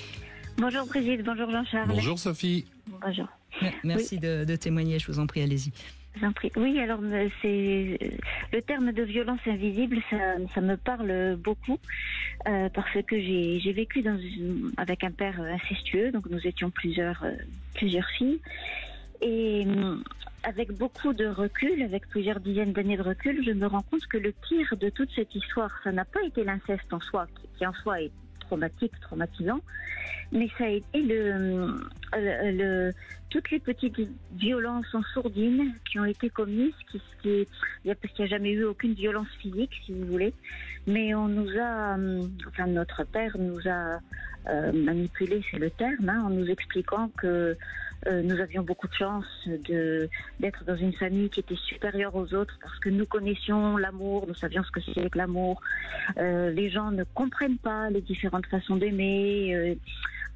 Bonjour Brigitte, bonjour Jean-Charles. Bonjour Sophie. Bonjour. Merci de témoigner, je vous en prie, allez-y. J'en prie. Oui, alors c'est le terme de violence invisible, ça me parle beaucoup parce que j'ai vécu avec un père incestueux, donc nous étions plusieurs filles. Et avec beaucoup de recul, avec plusieurs dizaines d'années de recul, je me rends compte que le pire de toute cette histoire, ça n'a pas été l'inceste en soi, qui en soi est traumatisant, mais ça a été toutes les petites violences en sourdine qui ont été commises, parce qu'il n'y a jamais eu aucune violence physique, si vous voulez, mais on nous a, notre père nous a manipulé, c'est le terme, en nous expliquant que nous avions beaucoup de chance d'être dans une famille qui était supérieure aux autres parce que nous connaissions l'amour, nous savions ce que c'était que l'amour. Les gens ne comprennent pas les différentes façons d'aimer.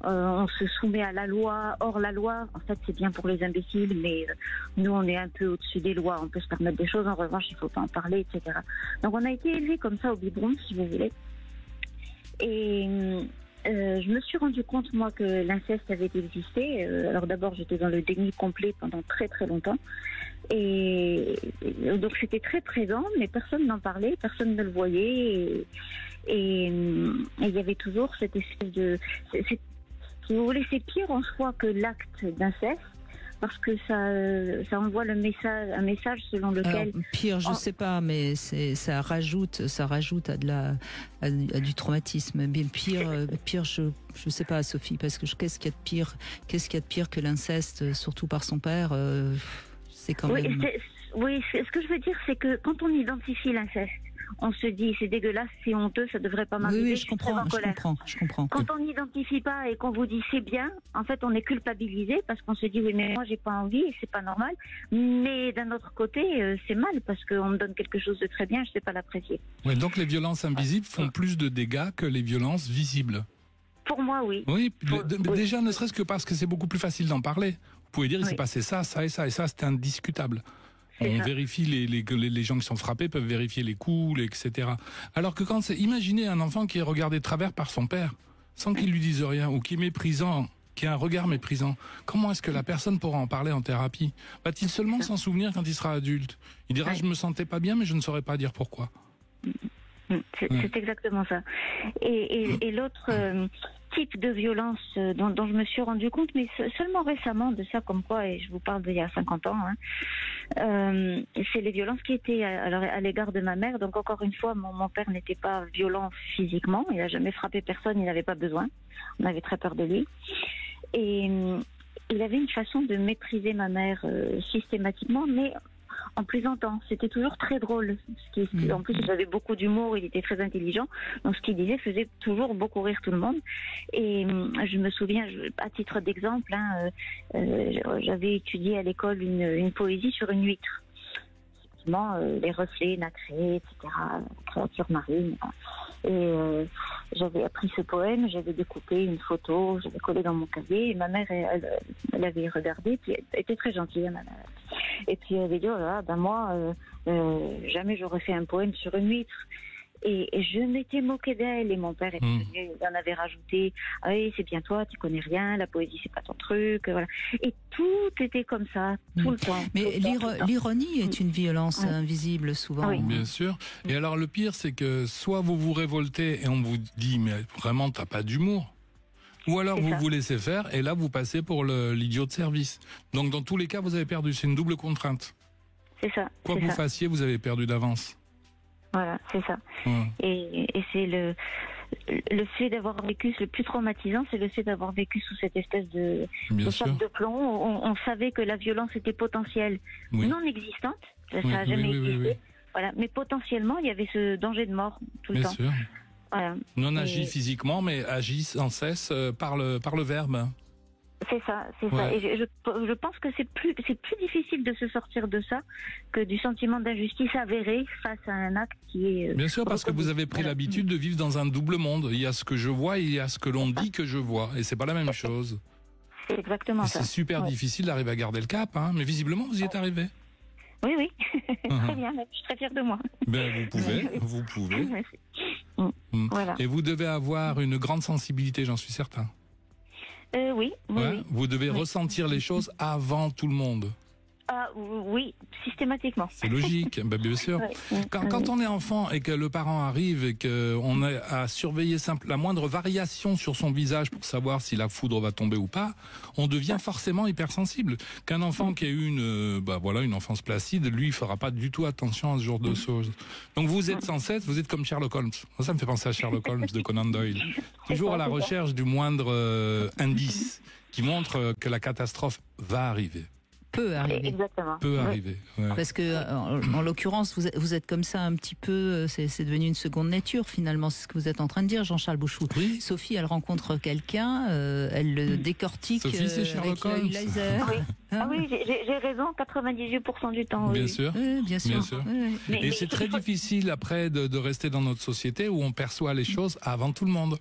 On se soumet à la loi. Or, la loi, en fait, c'est bien pour les imbéciles, mais nous, on est un peu au-dessus des lois. On peut se permettre des choses. En revanche, il ne faut pas en parler, etc. Donc, on a été élevés comme ça au biberon, si vous voulez. Et je me suis rendu compte, moi, que l'inceste avait existé. Alors d'abord, j'étais dans le déni complet pendant très très longtemps. Et donc c'était très présent, mais personne n'en parlait, personne ne le voyait. Et il y avait toujours cette espèce de... Si vous voulez, c'est pire en soi que l'acte d'inceste, parce que ça envoie un message selon lequel. Alors, pire, je sais pas, mais ça rajoute à du traumatisme. Mais pire, je sais pas, Sophie, parce que qu'est-ce qu'il y a de pire que l'inceste, surtout par son père, c'est quand même. Oui, ce que je veux dire, c'est que quand on identifie l'inceste, on se dit c'est dégueulasse, c'est honteux, ça devrait pas m'arriver. Oui, je comprends. Quand on n'identifie pas et qu'on vous dit c'est bien, en fait on est culpabilisé parce qu'on se dit oui mais moi j'ai pas envie, c'est pas normal. Mais d'un autre côté c'est mal parce qu'on me donne quelque chose de très bien, je sais pas l'apprécier. Ouais, donc les violences invisibles font plus de dégâts que les violences visibles. Pour moi oui. Oui, déjà ne serait-ce que parce que c'est beaucoup plus facile d'en parler. Vous pouvez dire il s'est passé ça, ça et ça, et ça c'est indiscutable. On vérifie les gens qui sont frappés peuvent vérifier les coups, etc. Alors que quand imaginez un enfant qui est regardé de travers par son père, sans qu'il lui dise rien, ou qui est méprisant, qui a un regard méprisant. Comment est-ce que la personne pourra en parler en thérapie? Va-t-il seulement s'en souvenir quand il sera adulte? Il dira je me sentais pas bien, mais je ne saurais pas dire pourquoi. C'est exactement ça. Et l'autre type de violence dont je me suis rendu compte, mais seulement récemment de ça, comme quoi, et je vous parle d'il y a 50 ans, c'est les violences qui étaient à l'égard de ma mère. Donc encore une fois, mon père n'était pas violent physiquement, il n'a jamais frappé personne, il n'avait pas besoin, on avait très peur de lui. Et il avait une façon de mépriser ma mère systématiquement, mais en plaisantant. C'était toujours très drôle. En plus, il avait beaucoup d'humour, il était très intelligent. Donc, ce qu'il disait faisait toujours beaucoup rire tout le monde. Et je me souviens, à titre d'exemple, j'avais étudié à l'école une poésie sur une huître. Effectivement, les reflets nacrés, etc., créatures marines. Et j'avais appris ce poème, j'avais découpé une photo, j'avais collé dans mon cahier. Et ma mère, elle avait regardé, puis elle était très gentille, ma mère. Et puis elle avait dit, oh là, moi, jamais j'aurais fait un poème sur une huître. Et je m'étais moquée d'elle, et mon père était venu, il en avait rajouté, ah oui, c'est bien toi, tu connais rien, la poésie c'est pas ton truc, voilà. Et tout était comme ça, tout le temps. Mais l'ironie est une violence invisible souvent. Oui. Bien sûr. Et alors le pire, c'est que soit vous vous révoltez et on vous dit, mais vraiment t'as pas d'humour. Ou alors vous laissez faire, et là vous passez pour l'idiot de service. Donc dans tous les cas, vous avez perdu, c'est une double contrainte. C'est ça. Quoi que vous fassiez, vous avez perdu d'avance. Voilà, c'est ça. Et c'est le fait d'avoir vécu, le plus traumatisant, c'est le fait d'avoir vécu sous cette espèce de sac de plomb. On savait que la violence était potentielle, non existante, ça n'a jamais existé. Voilà, mais potentiellement, il y avait ce danger de mort tout le temps. Bien sûr. Voilà. Non agit physiquement, mais agit sans cesse par le verbe. C'est ça. Et je pense que c'est plus difficile de se sortir de ça que du sentiment d'injustice avéré face à un acte qui est. Bien sûr, parce que vous avez pris l'habitude de vivre dans un double monde. Il y a ce que je vois et il y a ce que l'on dit que je vois, et c'est pas la même chose. C'est exactement ça. C'est super difficile d'arriver à garder le cap, mais visiblement vous y êtes arrivé. Oui. Très bien, je suis très fière de moi. Ben, vous pouvez. Merci. Voilà. Et vous devez avoir une grande sensibilité, j'en suis certain. Oui. Vous devez ressentir les choses avant tout le monde. Oui, systématiquement. C'est logique, bien sûr. Quand on est enfant et que le parent arrive et qu'on a à surveiller la moindre variation sur son visage pour savoir si la foudre va tomber ou pas, on devient forcément hypersensible. Qu'un enfant qui a eu une enfance placide, lui, il fera pas du tout attention à ce genre de choses. Donc vous êtes sans cesse, vous êtes comme Sherlock Holmes. Ça me fait penser à Sherlock Holmes de Conan Doyle. Toujours à la recherche du moindre indice qui montre que la catastrophe va arriver. Peut arriver. Exactement. Peut arriver. Ouais. Parce que, en l'occurrence, vous êtes comme ça un petit peu, c'est devenu une seconde nature finalement, c'est ce que vous êtes en train de dire, Jean-Charles Bouchou. Oui. Sophie, elle rencontre quelqu'un, elle le décortique Sophie, c'est Sherlock avec l'œil Holmes. laser. Oui, j'ai raison, 98% du temps. Bien sûr. Bien sûr. Mais et c'est très difficile après de rester dans notre société où on perçoit les choses avant tout le monde.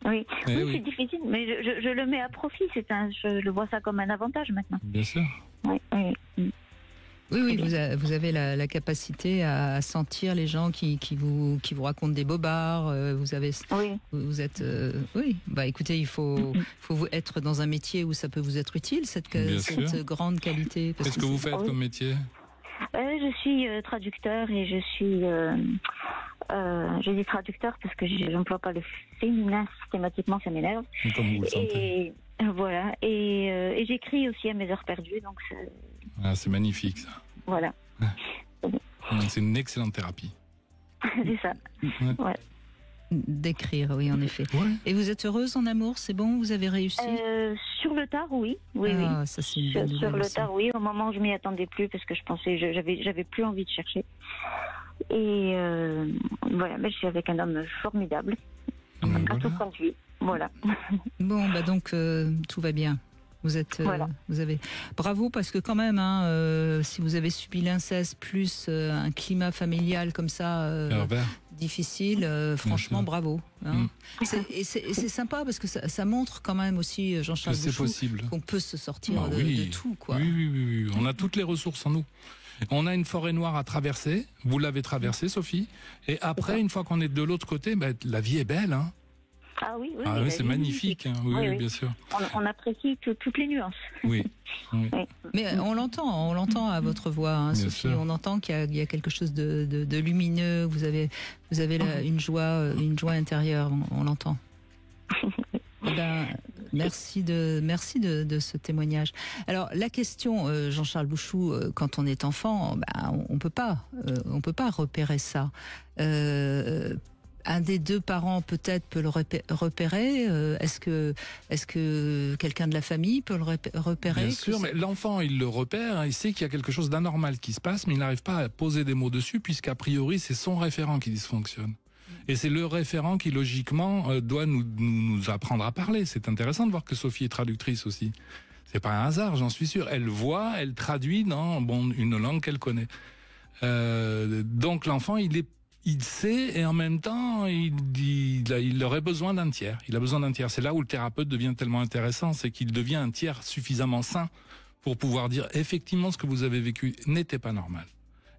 Oui, c'est difficile, mais je le mets à profit. Je le vois ça comme un avantage maintenant. Bien sûr. Oui, vous avez la capacité à sentir les gens qui vous racontent des bobards. Vous êtes. Écoutez, il faut être dans un métier où ça peut vous être utile cette grande qualité. Qu'est-ce que vous faites comme métier? Je suis traducteur et je suis. Je dis traducteur parce que je n'emploie pas le féminin systématiquement, ça m'énerve. Comme vous le sentez. Voilà. Et j'écris aussi à mes heures perdues, donc c'est magnifique ça. Voilà. C'est une excellente thérapie. C'est ça. Ouais. D'écrire, oui, en effet. Ouais. Et vous êtes heureuse en amour, c'est bon, vous avez réussi? Sur le tard, oui. Oui. Ça, c'est une bonne Sur nouvelle le aussi. tard, oui. Au moment où je m'y attendais plus, parce que je pensais, j'avais plus envie de chercher. Et voilà, mais je suis avec un homme formidable, à tout point de vue. Voilà. Bon, donc tout va bien. Vous êtes, vous avez bravo, parce que quand même, si vous avez subi l'inceste plus un climat familial comme ça difficile, franchement, bravo. C'est sympa parce que ça montre quand même aussi, Jean-Charles Bouchou, qu'on peut se sortir de tout, quoi. Oui. On a toutes les ressources en nous. On a une forêt noire à traverser. Vous l'avez traversée, Sophie. Et après, une fois qu'on est de l'autre côté, la vie est belle, hein. Ah oui, c'est magnifique. Hein. Oui, bien sûr. On apprécie toutes les nuances. Oui. Mais on l'entend à votre voix, hein, Sophie. On entend qu'il y a quelque chose de lumineux. Vous avez une joie intérieure. On l'entend. Merci de ce témoignage. Alors la question, Jean-Charles Bouchou, quand on est enfant, on peut pas repérer ça. Un des deux parents peut-être peut le repérer. Est-ce que quelqu'un de la famille peut le repérer? Bien sûr, mais l'enfant, il le repère, il sait qu'il y a quelque chose d'anormal qui se passe, mais il n'arrive pas à poser des mots dessus, puisqu'a priori, c'est son référent qui dysfonctionne. Et c'est le référent qui, logiquement, doit nous apprendre à parler. C'est intéressant de voir que Sophie est traductrice aussi. C'est pas un hasard, j'en suis sûr. Elle voit, elle traduit dans une langue qu'elle connaît. Donc l'enfant, il sait, et en même temps, il aurait besoin d'un tiers. Il a besoin d'un tiers. C'est là où le thérapeute devient tellement intéressant, c'est qu'il devient un tiers suffisamment sain pour pouvoir dire, effectivement, ce que vous avez vécu n'était pas normal.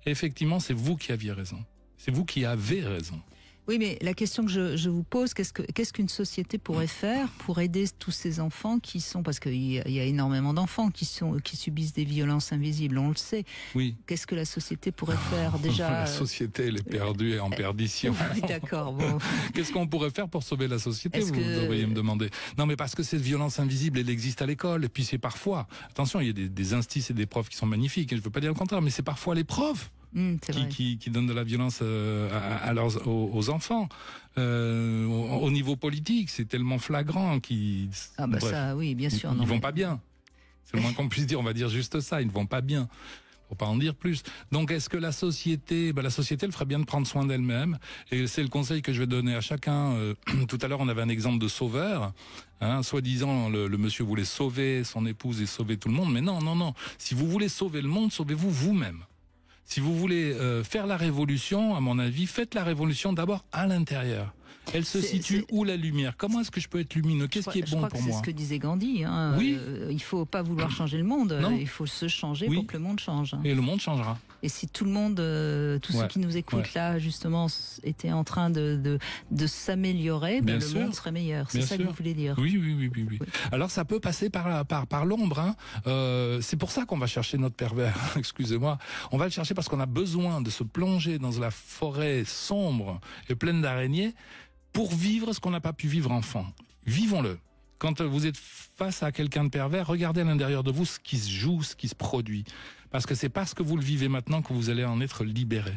Effectivement, c'est vous qui aviez raison. C'est vous qui avez raison. Oui, mais la question que je vous pose, qu'est-ce qu'une société pourrait faire pour aider tous ces enfants qui sont, parce qu'il y a énormément d'enfants qui subissent des violences invisibles, on le sait. Oui. Qu'est-ce que la société pourrait faire déjà? La société, elle est perdue et en perdition. Oui, d'accord. Bon. Qu'est-ce qu'on pourrait faire pour sauver la société, vous devriez me demander. Non, mais parce que cette violence invisible, elle existe à l'école, et puis c'est parfois, attention, il y a des instituts et des profs qui sont magnifiques, et je veux pas dire le contraire, mais c'est parfois les profs qui donnent de la violence aux enfants. Au niveau politique, c'est tellement flagrant qu'ils... ça, oui, bien sûr. Ils vont pas bien. C'est le moins qu'on puisse dire, on va dire juste ça, ils ne vont pas bien. Faut pas en dire plus. Donc, est-ce que la société, elle ferait bien de prendre soin d'elle-même. Et c'est le conseil que je vais donner à chacun. Tout à l'heure, on avait un exemple de sauveur. Soi-disant, le monsieur voulait sauver son épouse et sauver tout le monde. Mais non. Si vous voulez sauver le monde, sauvez-vous vous-même. Si vous voulez faire la révolution, à mon avis, faites la révolution d'abord à l'intérieur. Elle se situe où, la lumière? Comment est-ce que je peux être lumineux? Qu'est-ce qui est bon pour moi? C'est ce que disait Gandhi. Oui. Il faut pas vouloir changer le monde. Il faut se changer pour que le monde change. Et le monde changera. Et si tout le monde, tous ceux qui nous écoutent là, justement, étaient en train de s'améliorer, le monde serait meilleur. C'est ça que vous voulez dire? Oui. Alors ça peut passer par l'ombre. C'est pour ça qu'on va chercher notre pervers. Excusez-moi. On va le chercher parce qu'on a besoin de se plonger dans la forêt sombre et pleine d'araignées pour vivre ce qu'on n'a pas pu vivre enfant. Vivons-le. Quand vous êtes face à quelqu'un de pervers, regardez à l'intérieur de vous ce qui se joue, ce qui se produit. Parce que c'est parce que vous le vivez maintenant que vous allez en être libéré.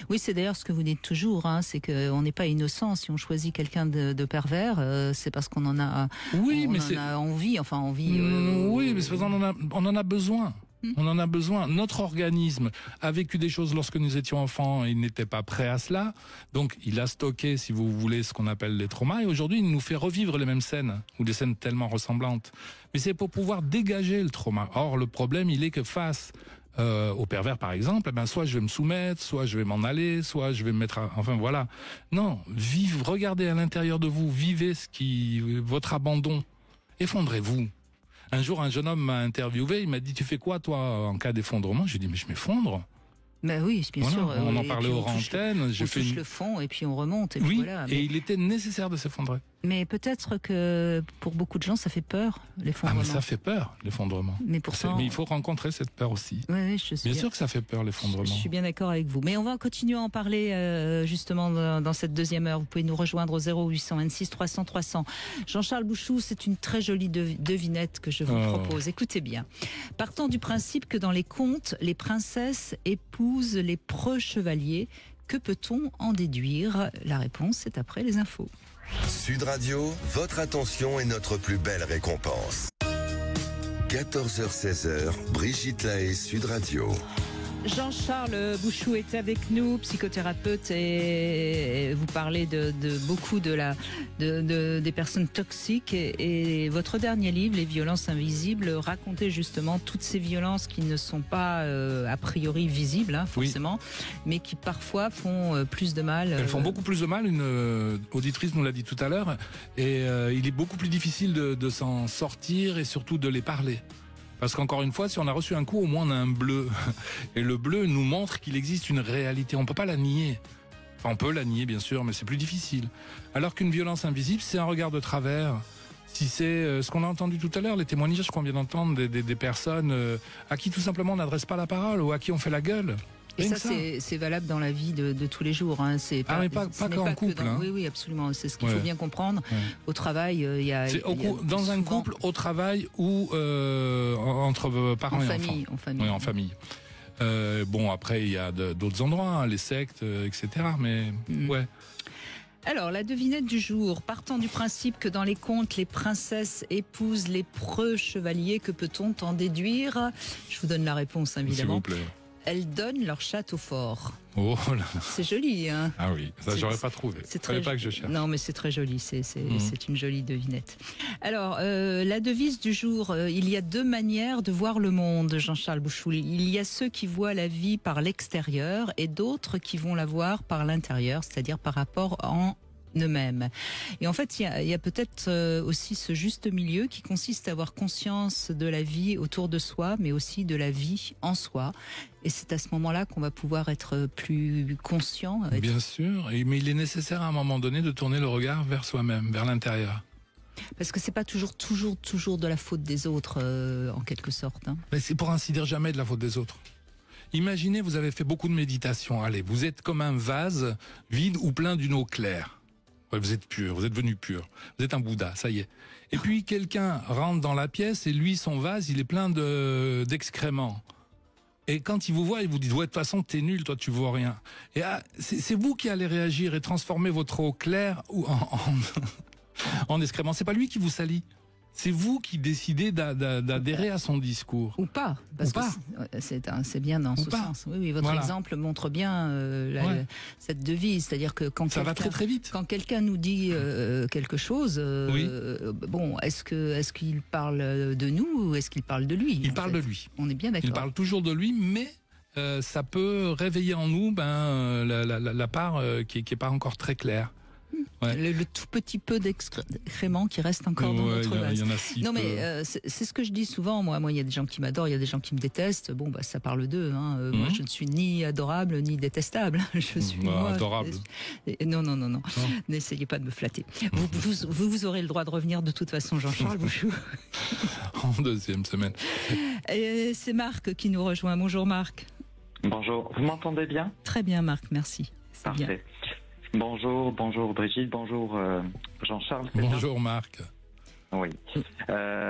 Oui, c'est d'ailleurs ce que vous dites toujours, c'est qu'on n'est pas innocent. Si on choisit quelqu'un de pervers, c'est parce qu'on en a, oui, a envie. Oui, mais c'est parce qu'on en a besoin. On en a besoin. Notre organisme a vécu des choses lorsque nous étions enfants et il n'était pas prêt à cela. Donc, il a stocké, si vous voulez, ce qu'on appelle les traumas. Et aujourd'hui, il nous fait revivre les mêmes scènes, ou des scènes tellement ressemblantes. Mais c'est pour pouvoir dégager le trauma. Or, le problème, il est que face au pervers, par exemple, soit je vais me soumettre, soit je vais m'en aller, soit je vais me mettre enfin, voilà. Non, regardez à l'intérieur de vous, vivez votre abandon. Effondrez-vous. Un jour, un jeune homme m'a interviewé, il m'a dit, tu fais quoi, toi, en cas d'effondrement? J'ai dit, mais je m'effondre. Ben oui, bien sûr. On en parlait hors antenne. On touche le fond et puis on remonte. Et oui, voilà, mais... et il était nécessaire de s'effondrer. Mais peut-être que pour beaucoup de gens, ça fait peur, l'effondrement. Ah, mais ça fait peur, l'effondrement. Mais pourtant... Mais il faut rencontrer cette peur aussi. Oui, je suis bien sûr que ça fait peur, l'effondrement. Je suis bien d'accord avec vous. Mais on va continuer à en parler justement dans cette deuxième heure. Vous pouvez nous rejoindre au 0826 300 300. Jean-Charles Bouchou, c'est une très jolie devinette que je vous propose. Écoutez bien. Partant du principe que dans les contes, les princesses épousent les preux chevaliers, que peut-on en déduire? La réponse est après les infos. Sud Radio, votre attention est notre plus belle récompense. 14h-16h, Brigitte Lahaie, Sud Radio. Jean-Charles Bouchou est avec nous, psychothérapeute, et vous parlez de beaucoup des personnes toxiques. Et votre dernier livre, Les violences invisibles, racontait justement toutes ces violences qui ne sont pas a priori visibles, forcément, mais qui parfois font plus de mal. Elles font beaucoup plus de mal. Une auditrice nous l'a dit tout à l'heure. Et il est beaucoup plus difficile de s'en sortir et surtout de les parler. Parce qu'encore une fois, si on a reçu un coup, au moins on a un bleu. Et le bleu nous montre qu'il existe une réalité. On ne peut pas la nier. Enfin, on peut la nier, bien sûr, mais c'est plus difficile. Alors qu'une violence invisible, c'est un regard de travers. Si c'est ce qu'on a entendu tout à l'heure, les témoignages qu'on vient d'entendre des personnes à qui tout simplement on n'adresse pas la parole ou à qui on fait la gueule. Et ça, c'est valable dans la vie de tous les jours. C'est pas, pas qu'en couple. Oui, absolument. C'est ce qu'il faut bien comprendre. Au travail, il y a... Dans un couple, au travail ou entre parents et enfants. En famille. Oui, en famille. Bon, après, il y a d'autres endroits, les sectes, etc. Mais ouais. Alors, la devinette du jour, partant du principe que dans les contes, les princesses épousent les preux chevaliers, que peut-on en déduire? Je vous donne la réponse, évidemment. S'il vous plaît. Elles donnent leur château fort. Oh là là. C'est joli, hein? Ah oui, ça j'aurais pas trouvé. C'est très pas que je cherche. Non, mais c'est très joli. C'est une jolie devinette. Alors, la devise du jour. Il y a deux manières de voir le monde, Jean-Charles Bouchou. Il y a ceux qui voient la vie par l'extérieur et d'autres qui vont la voir par l'intérieur, c'est-à-dire par rapport en eux-mêmes. Et en fait, il y a peut-être aussi ce juste milieu qui consiste à avoir conscience de la vie autour de soi, mais aussi de la vie en soi. Et c'est à ce moment-là qu'on va pouvoir être plus conscient. Bien sûr, mais il est nécessaire à un moment donné de tourner le regard vers soi-même, vers l'intérieur. Parce que c'est pas toujours de la faute des autres, en quelque sorte. Mais c'est pour ainsi dire jamais de la faute des autres. Imaginez, vous avez fait beaucoup de méditation. Allez, vous êtes comme un vase vide ou plein d'une eau claire. Ouais, vous êtes pur, vous êtes devenu pur. Vous êtes un Bouddha, ça y est. Et puis quelqu'un rentre dans la pièce et lui, son vase, il est plein d'excréments. Et quand il vous voit, il vous dit, ouais, de toute façon, t'es nul, toi, tu vois rien. Et c'est vous qui allez réagir et transformer votre eau claire en excréments. C'est pas lui qui vous salit. C'est vous qui décidez d'adhérer à son discours. Ou pas, parce que c'est bien dans ce sens. Oui, votre exemple montre bien cette devise, c'est-à-dire que quand ça va très très vite. Quand quelqu'un nous dit quelque chose, bon, est-ce qu'il parle de nous ou est-ce qu'il parle de lui? Il parle de lui. On est bien d'accord. Il parle toujours de lui, mais ça peut réveiller en nous la part qui est pas encore très claire. Ouais. Le tout petit peu d'excréments qui reste encore dans notre vase. Non, mais c'est ce que je dis souvent. Moi, il y a des gens qui m'adorent, il y a des gens qui me détestent. Bon, ça parle d'eux. Moi, je ne suis ni adorable ni détestable. Je suis adorable. Non. N'essayez pas de me flatter. Vous aurez le droit de revenir de toute façon, Jean-Charles Bouchou. En deuxième semaine. Et c'est Marc qui nous rejoint. Bonjour Marc. Bonjour. Vous m'entendez bien? Très bien, Marc. Merci. Parfait. Bien. Bonjour Brigitte, bonjour Jean-Charles. Bonjour Marc. Oui.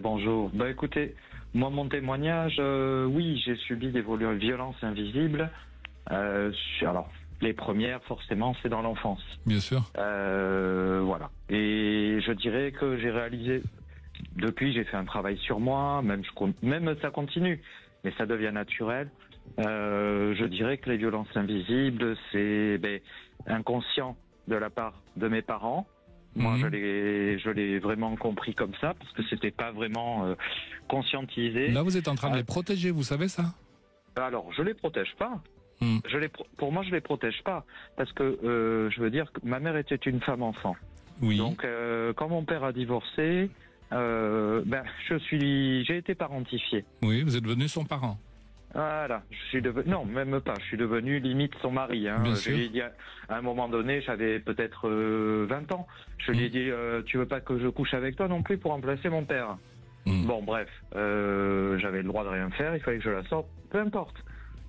Bonjour. Écoutez, moi mon témoignage, oui, j'ai subi des violences invisibles. Alors, les premières, forcément, c'est dans l'enfance. Bien sûr. Voilà. Et je dirais que j'ai réalisé, depuis, j'ai fait un travail sur moi, même ça continue, mais ça devient naturel. Je dirais que les violences invisibles, c'est inconscient de la part de mes parents. Moi, je l'ai vraiment compris comme ça, parce que c'était pas vraiment conscientisé. Là, vous êtes en train de les protéger, vous savez ça? Alors, je les protège pas. Pour moi, je les protège pas, parce que je veux dire que ma mère était une femme enfant. Oui. Donc, quand mon père a divorcé, j'ai été parentifié. Oui, vous êtes devenu son parent. Voilà, je suis devenu, non, même pas, je suis devenu limite son mari. Hein. Bien Je sûr. lui ai dit, à un moment donné, j'avais peut-être 20 ans, je lui ai dit, tu veux pas que je couche avec toi non plus pour remplacer mon père? Bon, bref, j'avais le droit de rien faire, il fallait que je la sorte, peu importe.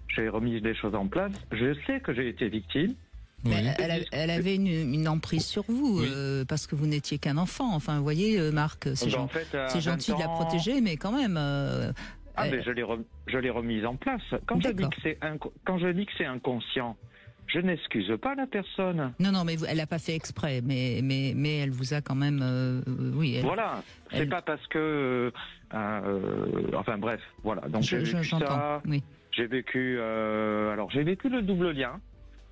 J'ai remis les choses en place, je sais que j'ai été victime. Oui. Mais elle avait une emprise sur vous, Oui. parce que vous n'étiez qu'un enfant. Enfin, vous voyez, Marc, c'est En fait, à c'est gentil 20 de la ans- protéger, mais quand même. Mais je l'ai remise en place. Quand je dis D'accord. que quand je dis que c'est inconscient, je n'excuse pas la personne. Non, mais elle n'a pas fait exprès, mais elle vous a quand même, oui. Voilà, c'est elle- pas parce que, enfin bref, voilà. Donc j'ai vécu j'entends. ça. Oui. J'ai vécu, alors j'ai vécu le double lien.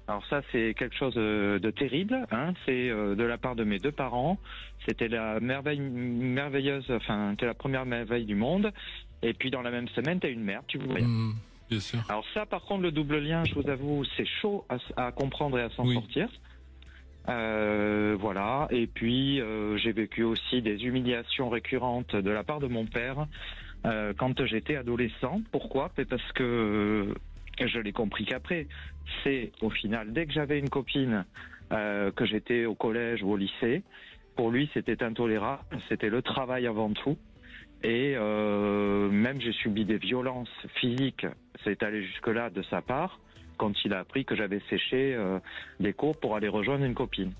Alors ça c'est quelque chose de terrible. Hein. C'est de la part de mes deux parents. C'était la merveilleuse, enfin c'était la première merveille du monde. Et puis dans la même semaine t'as une merde, tu vois rien. Bien sûr. Alors ça, par contre, le double lien, je vous avoue, c'est chaud à comprendre et à s'en sortir. Voilà. Et puis, j'ai vécu aussi des humiliations récurrentes de la part de mon père quand j'étais adolescent. Pourquoi? Parce que je l'ai compris qu'après. C'est au final, dès que j'avais une copine, que j'étais au collège ou au lycée, pour lui, c'était intolérable. C'était le travail avant tout. Et même j'ai subi des violences physiques, c'est allé jusque-là de sa part, quand il a appris que j'avais séché des cours pour aller rejoindre une copine.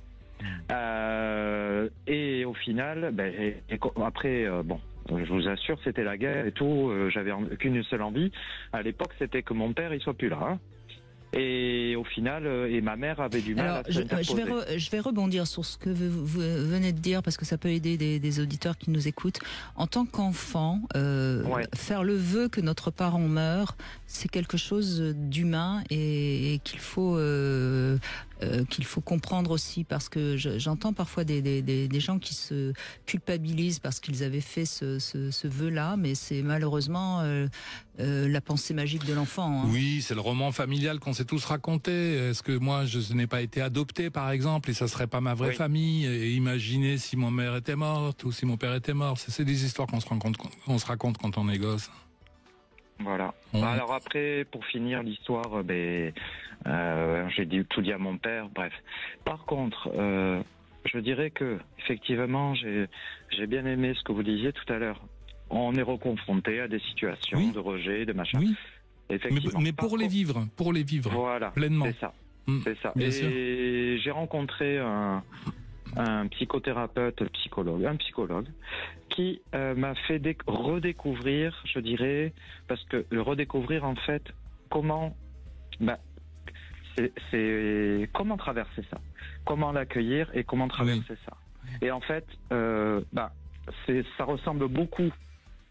Et au final, après, bon, je vous assure, c'était la guerre et tout, j'avais qu'une seule envie. À l'époque, c'était que mon père, il soit plus là. Hein. Et au final, et ma mère avait du mal Alors, à s'interposer. je vais rebondir sur ce que vous venez de dire, parce que ça peut aider des auditeurs qui nous écoutent. En tant qu'enfant, faire le vœu que notre parent meure, c'est quelque chose d'humain et qu'il faut comprendre aussi, parce que j'entends parfois des gens qui se culpabilisent parce qu'ils avaient fait ce vœu-là, mais c'est malheureusement la pensée magique de l'enfant. Hein. Oui, c'est le roman familial qu'on s'est tous raconté. Est-ce que moi, je n'ai pas été adopté, par exemple, et ça serait pas ma vraie famille? Et imaginez si mon mère était morte ou si mon père était mort. C'est des histoires qu'on se raconte quand on est gosse. Voilà. Alors après, pour finir l'histoire, j'ai tout dit à mon père. Bref. Par contre, je dirais que effectivement, j'ai bien aimé ce que vous disiez tout à l'heure. On est reconfronté à des situations de rejet, de machin. Oui. Effectivement. Mais pour les vivre, voilà, pleinement. C'est ça. C'est ça. Bien Et sûr. j'ai rencontré un psychothérapeute, un psychologue, qui m'a fait redécouvrir, je dirais, parce que redécouvrir en fait comment, c'est comment traverser ça, comment l'accueillir et comment traverser ça. Et en fait, ça ressemble beaucoup,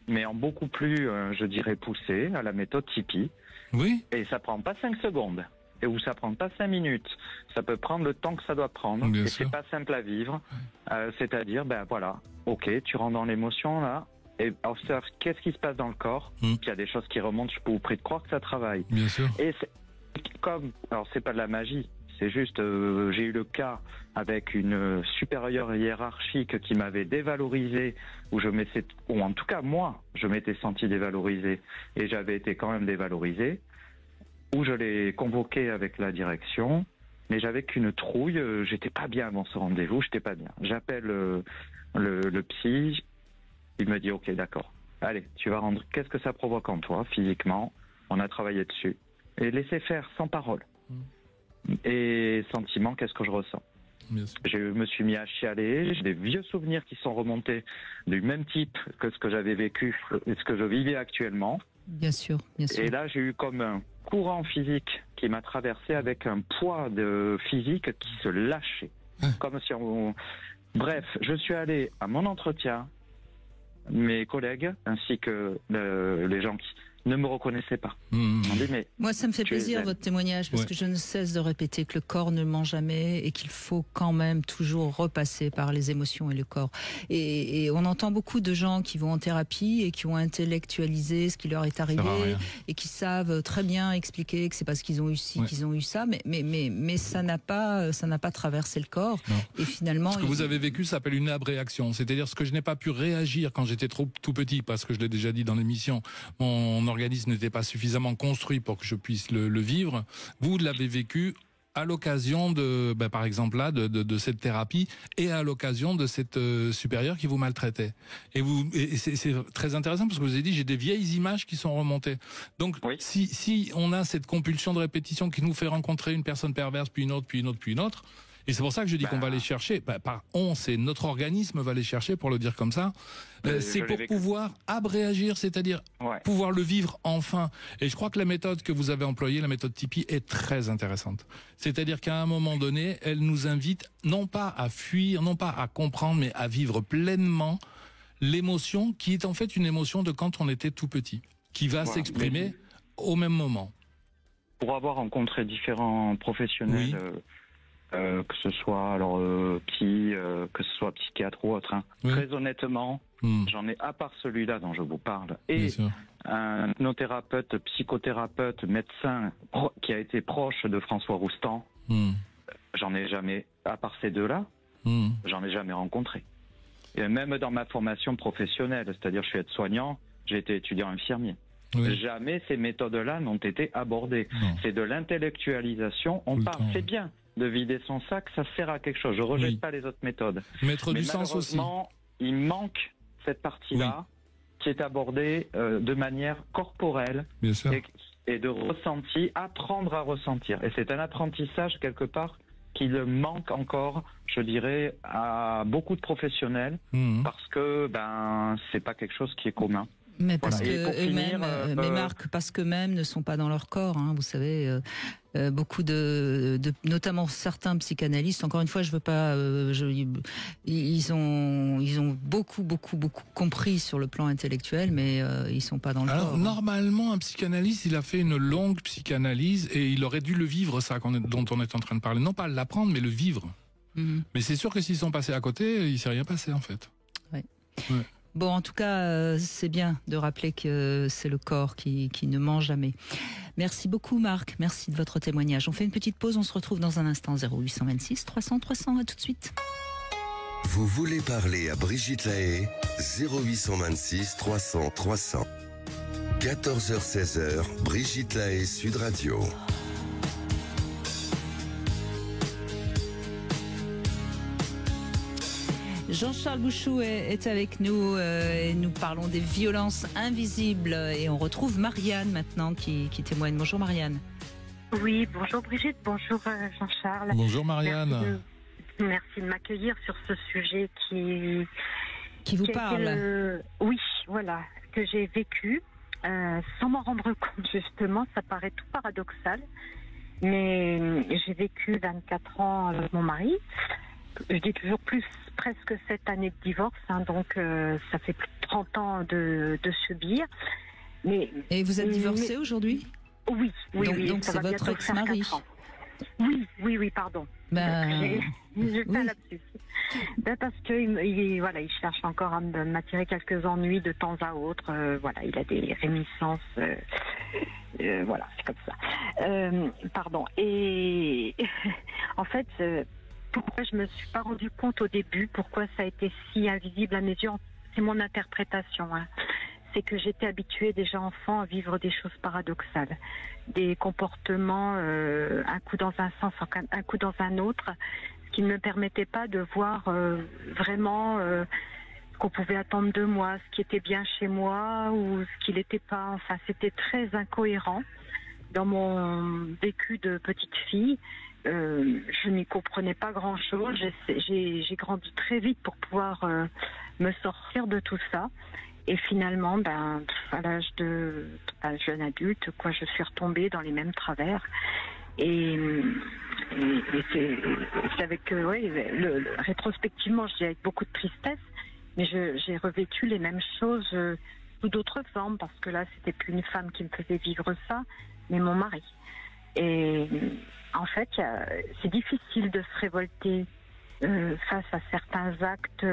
mais en beaucoup plus, je dirais, poussé à la méthode Tipeee. Oui. Et ça prend pas 5 secondes. Et où ça prend pas 5 minutes. Ça peut prendre le temps que ça doit prendre. Bien et sûr. c'est pas simple à vivre. C'est-à-dire, voilà, ok, tu rentres dans l'émotion là. Et observe qu'est-ce qui se passe dans le corps. Il y a des choses qui remontent. Je peux vous prier de croire que ça travaille. Bien sûr. Et alors c'est pas de la magie. C'est juste, j'ai eu le cas avec une supérieure hiérarchique qui m'avait dévalorisé, ou en tout cas moi, je m'étais senti dévalorisé et j'avais été quand même dévalorisé, où je l'ai convoqué avec la direction, mais j'avais qu'une trouille, j'étais pas bien avant ce rendez-vous, j'étais pas bien. J'appelle le psy, il me dit ok d'accord, allez, tu vas rendre, qu'est-ce que ça provoque en toi physiquement? On a travaillé dessus. Et laisser faire sans parole. Et sentiment, qu'est-ce que je ressens? Je me suis mis à chialer, j'ai des vieux souvenirs qui sont remontés du même type que ce que j'avais vécu et ce que je vivais actuellement. Bien sûr, bien sûr. Et là, j'ai eu comme un courant physique qui m'a traversé avec un poids de physique qui se lâchait. Comme si on... Bref, je suis allé à mon entretien, mes collègues ainsi que les gens qui ne me reconnaissaient pas. Moi, ça me fait plaisir zen. votre témoignage, parce que je ne cesse de répéter que le corps ne ment jamais et qu'il faut quand même toujours repasser par les émotions et le corps. Et on entend beaucoup de gens qui vont en thérapie et qui ont intellectualisé ce qui leur est arrivé et qui savent très bien expliquer que c'est parce qu'ils ont eu ci, qu'ils ont eu ça, mais ça n'a pas traversé le corps. Non. Et finalement, Ce que vous avez vécu s'appelle une abréaction, c'est-à-dire ce que je n'ai pas pu réagir quand j'étais tout petit, parce que je l'ai déjà dit dans l'émission, mon organisme n'était pas suffisamment construit pour que je puisse le vivre. Vous l'avez vécu à l'occasion de, par exemple là, de cette thérapie et à l'occasion de cette supérieure qui vous maltraitait. Et c'est très intéressant parce que vous avez dit j'ai des vieilles images qui sont remontées. Donc si on a cette compulsion de répétition qui nous fait rencontrer une personne perverse puis une autre puis une autre puis une autre. Et c'est pour ça que je dis qu'on va les chercher. C'est notre organisme va les chercher, pour le dire comme ça. C'est pour pouvoir abréagir, c'est-à-dire pouvoir le vivre enfin. Et je crois que la méthode que vous avez employée, la méthode Tipeee, est très intéressante. C'est-à-dire qu'à un moment donné, elle nous invite non pas à fuir, non pas à comprendre, mais à vivre pleinement l'émotion qui est en fait une émotion de quand on était tout petit, qui va s'exprimer au même moment. Pour avoir rencontré différents professionnels... que ce soit que ce soit psychiatre ou autre, très honnêtement, j'en ai, à part celui-là dont je vous parle, et un hypnothérapeute, psychothérapeute, médecin qui a été proche de François Roustan, j'en ai jamais, à part ces deux-là, j'en ai jamais rencontré. Et même dans ma formation professionnelle, c'est-à-dire je suis aide-soignant, j'ai été étudiant infirmier. Jamais ces méthodes-là n'ont été abordées. C'est de l'intellectualisation, on parle, c'est bien de vider son sac, ça sert à quelque chose. Je ne rejette pas les autres méthodes. Mettre du sens aussi. Malheureusement, il manque cette partie-là qui est abordée de manière corporelle et de ressenti, apprendre à ressentir. Et c'est un apprentissage quelque part qui le manque encore, je dirais, à beaucoup de professionnels parce que c'est pas quelque chose qui est commun. Mais parce que eux-mêmes, mais Marc, parce qu'eux-mêmes ne sont pas dans leur corps. Vous savez, beaucoup notamment certains psychanalystes. Encore une fois, je veux pas. Ils ont beaucoup compris sur le plan intellectuel, mais ils sont pas dans le corps. Normalement, un psychanalyste, il a fait une longue psychanalyse et il aurait dû le vivre, ça dont on est en train de parler. Non pas l'apprendre, mais le vivre. Mais c'est sûr que s'ils sont passés à côté, il s'est rien passé en fait. Bon, en tout cas, c'est bien de rappeler que c'est le corps qui ne ment jamais. Merci beaucoup, Marc. Merci de votre témoignage. On fait une petite pause. On se retrouve dans un instant. 0826 300 300. À tout de suite. Vous voulez parler à Brigitte Lahaie? 0826 300 300. 14h-16h, Brigitte Lahaie, Sud Radio. Jean-Charles Bouchou est avec nous et nous parlons des violences invisibles et on retrouve Marianne maintenant qui témoigne. Bonjour Marianne. Oui, bonjour Brigitte, bonjour Jean-Charles. Bonjour Marianne. Merci de m'accueillir sur ce sujet qui vous parle. Oui, voilà, que j'ai vécu sans m'en rendre compte justement, ça paraît tout paradoxal, mais j'ai vécu 24 ans avec mon mari. Je dis toujours presque 7 années de divorce, donc ça fait plus de 30 ans de subir. Et vous êtes divorcée aujourd'hui ? Oui. Donc c'est votre ex-mari ? Oui, pardon. J'ai fait un lapsus. Parce qu'il cherche encore à m'attirer quelques ennuis de temps à autre. Il a des réminiscences. Voilà, c'est comme ça. Pardon. Et en fait... pourquoi je me suis pas rendu compte au début, pourquoi ça a été si invisible à mes yeux, c'est mon interprétation. C'est que j'étais habituée déjà enfant à vivre des choses paradoxales, des comportements un coup dans un sens, un coup dans un autre, ce qui ne me permettait pas de voir vraiment ce qu'on pouvait attendre de moi, ce qui était bien chez moi ou ce qui n'était pas. Enfin, c'était très incohérent dans mon vécu de petite fille. Je n'y comprenais pas grand-chose. J'ai grandi très vite pour pouvoir me sortir de tout ça. Et finalement, à l'âge de jeune adulte, je suis retombée dans les mêmes travers. Et c'est avec rétrospectivement, je dis avec beaucoup de tristesse, mais j'ai revécu les mêmes choses sous d'autres formes, parce que là, c'était plus une femme qui me faisait vivre ça, mais mon mari. Et en fait, c'est difficile de se révolter face à certains actes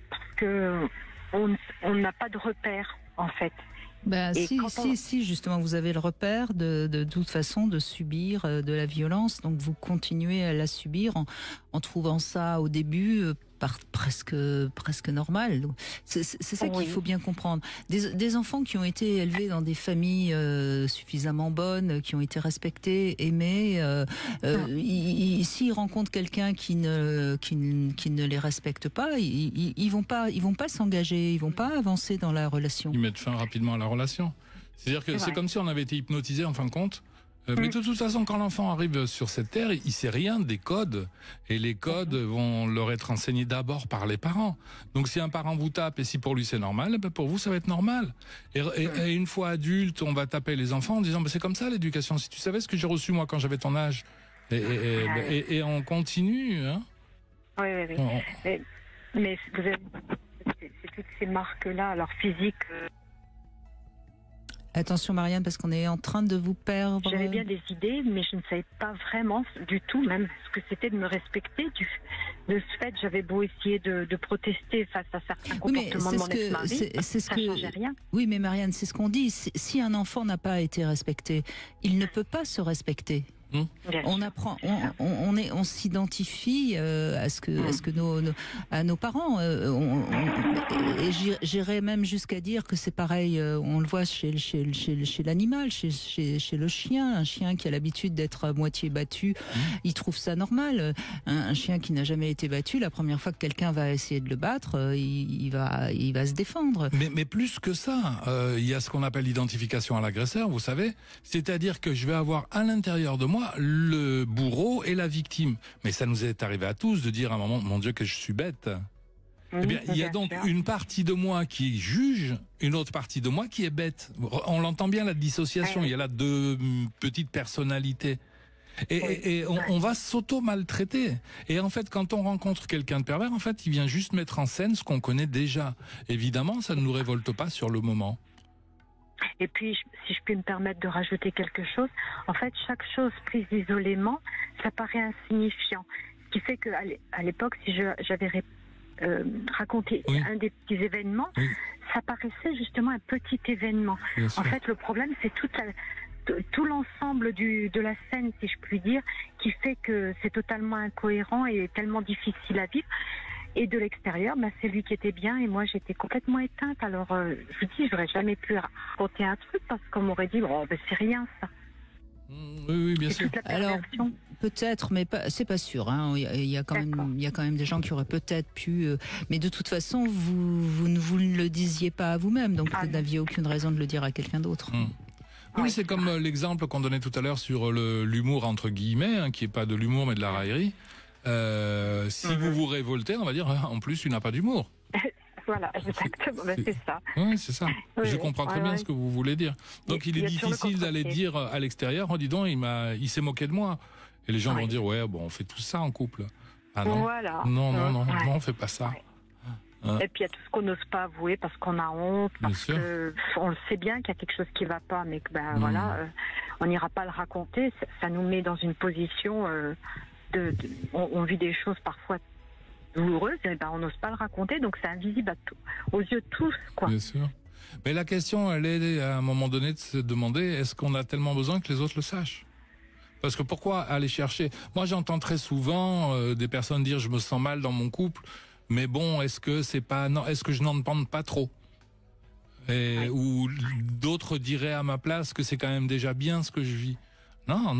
parce que on n'a pas de repère, en fait. Si, justement, vous avez le repère de toute façon de subir de la violence, donc vous continuez à la subir en trouvant ça au début presque normal. C'est ça qu'il faut bien comprendre. Des enfants qui ont été élevés dans des familles suffisamment bonnes, qui ont été respectés, aimés, s'ils rencontrent quelqu'un qui ne les respecte pas, ils vont pas s'engager, ils vont pas avancer dans la relation. Ils mettent fin rapidement à la relation. C'est-à-dire que c'est comme si on avait été hypnotisé en fin de compte. Mais de toute façon, quand l'enfant arrive sur cette terre, il sait rien des codes. Et les codes vont leur être enseignés d'abord par les parents. Donc si un parent vous tape et si pour lui c'est normal, ben pour vous ça va être normal. Et une fois adulte, on va taper les enfants en disant c'est comme ça l'éducation. Si tu savais ce que j'ai reçu moi quand j'avais ton âge. Et on continue. Hein. Oui. Mais vous avez, c'est toutes ces marques-là, alors physiques. Attention Marianne, parce qu'on est en train de vous perdre. J'avais bien des idées, mais je ne savais pas vraiment du tout même ce que c'était de me respecter. De ce fait, j'avais beau essayer de protester face à certains comportements de mon ex-mari, ça ne changeait rien. Oui, mais Marianne, c'est ce qu'on dit. Si un enfant n'a pas été respecté, il ne peut pas se respecter. On apprend, on s'identifie à ce que à nos parents. Et j'irais même jusqu'à dire que c'est pareil. On le voit chez l'animal, chez le chien. Un chien qui a l'habitude d'être à moitié battu, il trouve ça normal. Un chien qui n'a jamais été battu, la première fois que quelqu'un va essayer de le battre, il va se défendre. Mais plus que ça, il y a ce qu'on appelle l'identification à l'agresseur. Vous savez, c'est-à-dire que je vais avoir à l'intérieur de moi le bourreau et la victime. Mais ça nous est arrivé à tous de dire à un moment, mon Dieu, que je suis bête. Eh bien, il y a donc une partie de moi qui juge, une autre partie de moi qui est bête. On l'entend bien, la dissociation. Il y a là deux petites personnalités. Et on va s'auto-maltraiter. Et en fait, quand on rencontre quelqu'un de pervers, en fait, il vient juste mettre en scène ce qu'on connaît déjà. Évidemment, ça ne nous révolte pas sur le moment. Et puis, si je puis me permettre de rajouter quelque chose, en fait, chaque chose prise isolément, ça paraît insignifiant. Ce qui fait qu'à l'époque, si j'avais raconté un des petits événements, ça paraissait justement un petit événement. En fait, le problème, c'est tout l'ensemble de la scène, si je puis dire, qui fait que c'est totalement incohérent et tellement difficile à vivre. Et de l'extérieur, c'est lui qui était bien et moi j'étais complètement éteinte. Alors je vous dis, j'aurais jamais pu raconter un truc parce qu'on m'aurait dit c'est rien ça. Oui, bien sûr. Alors peut-être, mais c'est pas sûr. Hein. Il y a quand même des gens qui auraient peut-être pu. Mais de toute façon, vous ne le disiez pas à vous-même, donc vous n'aviez aucune raison de le dire à quelqu'un d'autre. Oui, c'est comme l'exemple qu'on donnait tout à l'heure sur l'humour entre guillemets, qui est pas de l'humour mais de la raillerie. Si vous vous révoltez, on va dire en plus tu n'as pas d'humour. Voilà, exactement, c'est ça. Oui, c'est ça. Je comprends très bien ce que vous voulez dire. Donc il est difficile d'aller dire à l'extérieur, dis donc, il s'est moqué de moi. Et les gens vont dire on fait tout ça en couple. Ah non. Voilà. Non, on fait pas ça. Et puis il y a tout ce qu'on n'ose pas avouer parce qu'on a honte, parce qu'on le sait bien qu'il y a quelque chose qui va pas, mais que on n'ira pas le raconter. Ça nous met dans une position. On vit des choses parfois douloureuses, et on n'ose pas le raconter, donc c'est invisible aux yeux de tous, quoi. Bien sûr. Mais la question, elle est à un moment donné de se demander, est-ce qu'on a tellement besoin que les autres le sachent ? Parce que pourquoi aller chercher ? Moi, j'entends très souvent des personnes dire, je me sens mal dans mon couple, mais bon, est-ce que je n'en demande pas trop ? Ou d'autres diraient à ma place que c'est quand même déjà bien ce que je vis. Non,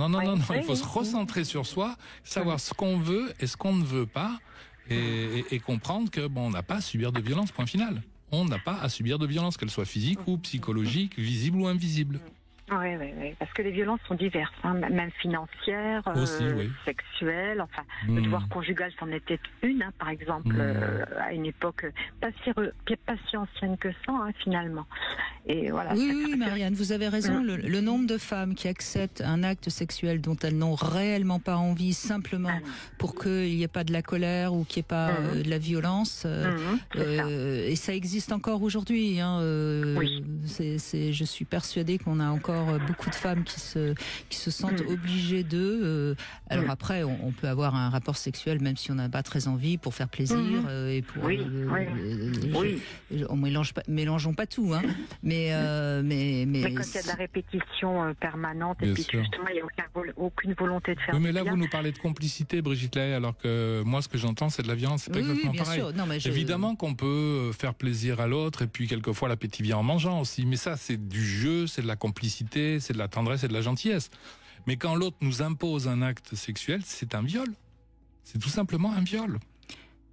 il faut se recentrer sur soi, savoir ce qu'on veut et ce qu'on ne veut pas, et comprendre que on n'a pas à subir de violence, point final. On n'a pas à subir de violence, qu'elle soit physique ou psychologique, visible ou invisible. Oui, parce que les violences sont diverses, même financières, sexuelles, enfin, le devoir conjugal, c'en était une, par exemple, à une époque pas si ancienne que ça, finalement. Et voilà. Oui, Marianne, vous avez raison, le nombre de femmes qui acceptent un acte sexuel dont elles n'ont réellement pas envie, simplement pour qu'il n'y ait pas de la colère ou qu'il n'y ait pas de la violence, et ça existe encore aujourd'hui. Je suis persuadée qu'on a encore encore beaucoup de femmes qui se sentent obligées de. Alors après, on peut avoir un rapport sexuel même si on n'a pas très envie pour faire plaisir et pour. On mélangeons pas tout, hein. Mais quand il y a de la répétition permanente et puis justement il n'y a aucune volonté de faire. Oui, mais là vous nous parlez de complicité, Brigitte Lahaie, alors que moi ce que j'entends c'est de la violence. C'est pas exactement pareil. Sûr. Non, mais évidemment qu'on peut faire plaisir à l'autre et puis quelquefois l'appétit vient en mangeant aussi. Mais ça c'est du jeu, c'est de la complicité, c'est de la tendresse et de la gentillesse. Mais quand l'autre nous impose un acte sexuel, c'est un viol. C'est tout simplement un viol.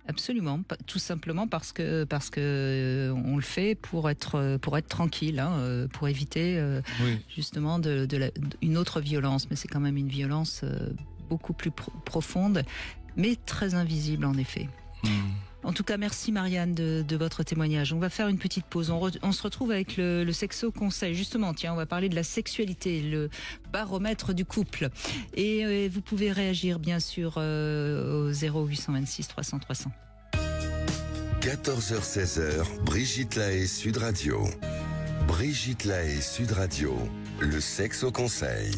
Absolument, tout simplement parce que on le fait pour être tranquille, hein, pour éviter justement une autre violence. Mais c'est quand même une violence beaucoup plus profonde, mais très invisible en effet. En tout cas, merci Marianne de votre témoignage. On va faire une petite pause. On se retrouve avec le Sexo Conseil. Justement, tiens, on va parler de la sexualité, le baromètre du couple. Et vous pouvez réagir, bien sûr, au 0826 300 300. 14h-16h, Brigitte Lahaie, Sud Radio. Brigitte Lahaie, Sud Radio, le Sexo Conseil.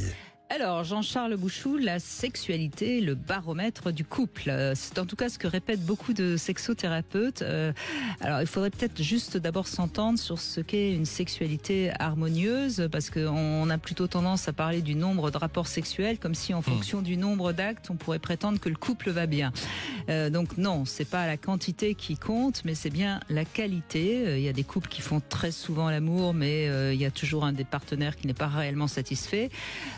Alors, Jean-Charles Bouchou, la sexualité, le baromètre du couple. C'est en tout cas ce que répètent beaucoup de sexothérapeutes. Alors, il faudrait peut-être juste d'abord s'entendre sur ce qu'est une sexualité harmonieuse, parce qu'on a plutôt tendance à parler du nombre de rapports sexuels, comme si en fonction du nombre d'actes, on pourrait prétendre que le couple va bien. Donc non, c'est pas la quantité qui compte, mais c'est bien la qualité. Il y a des couples qui font très souvent l'amour, mais il y a toujours un des partenaires qui n'est pas réellement satisfait.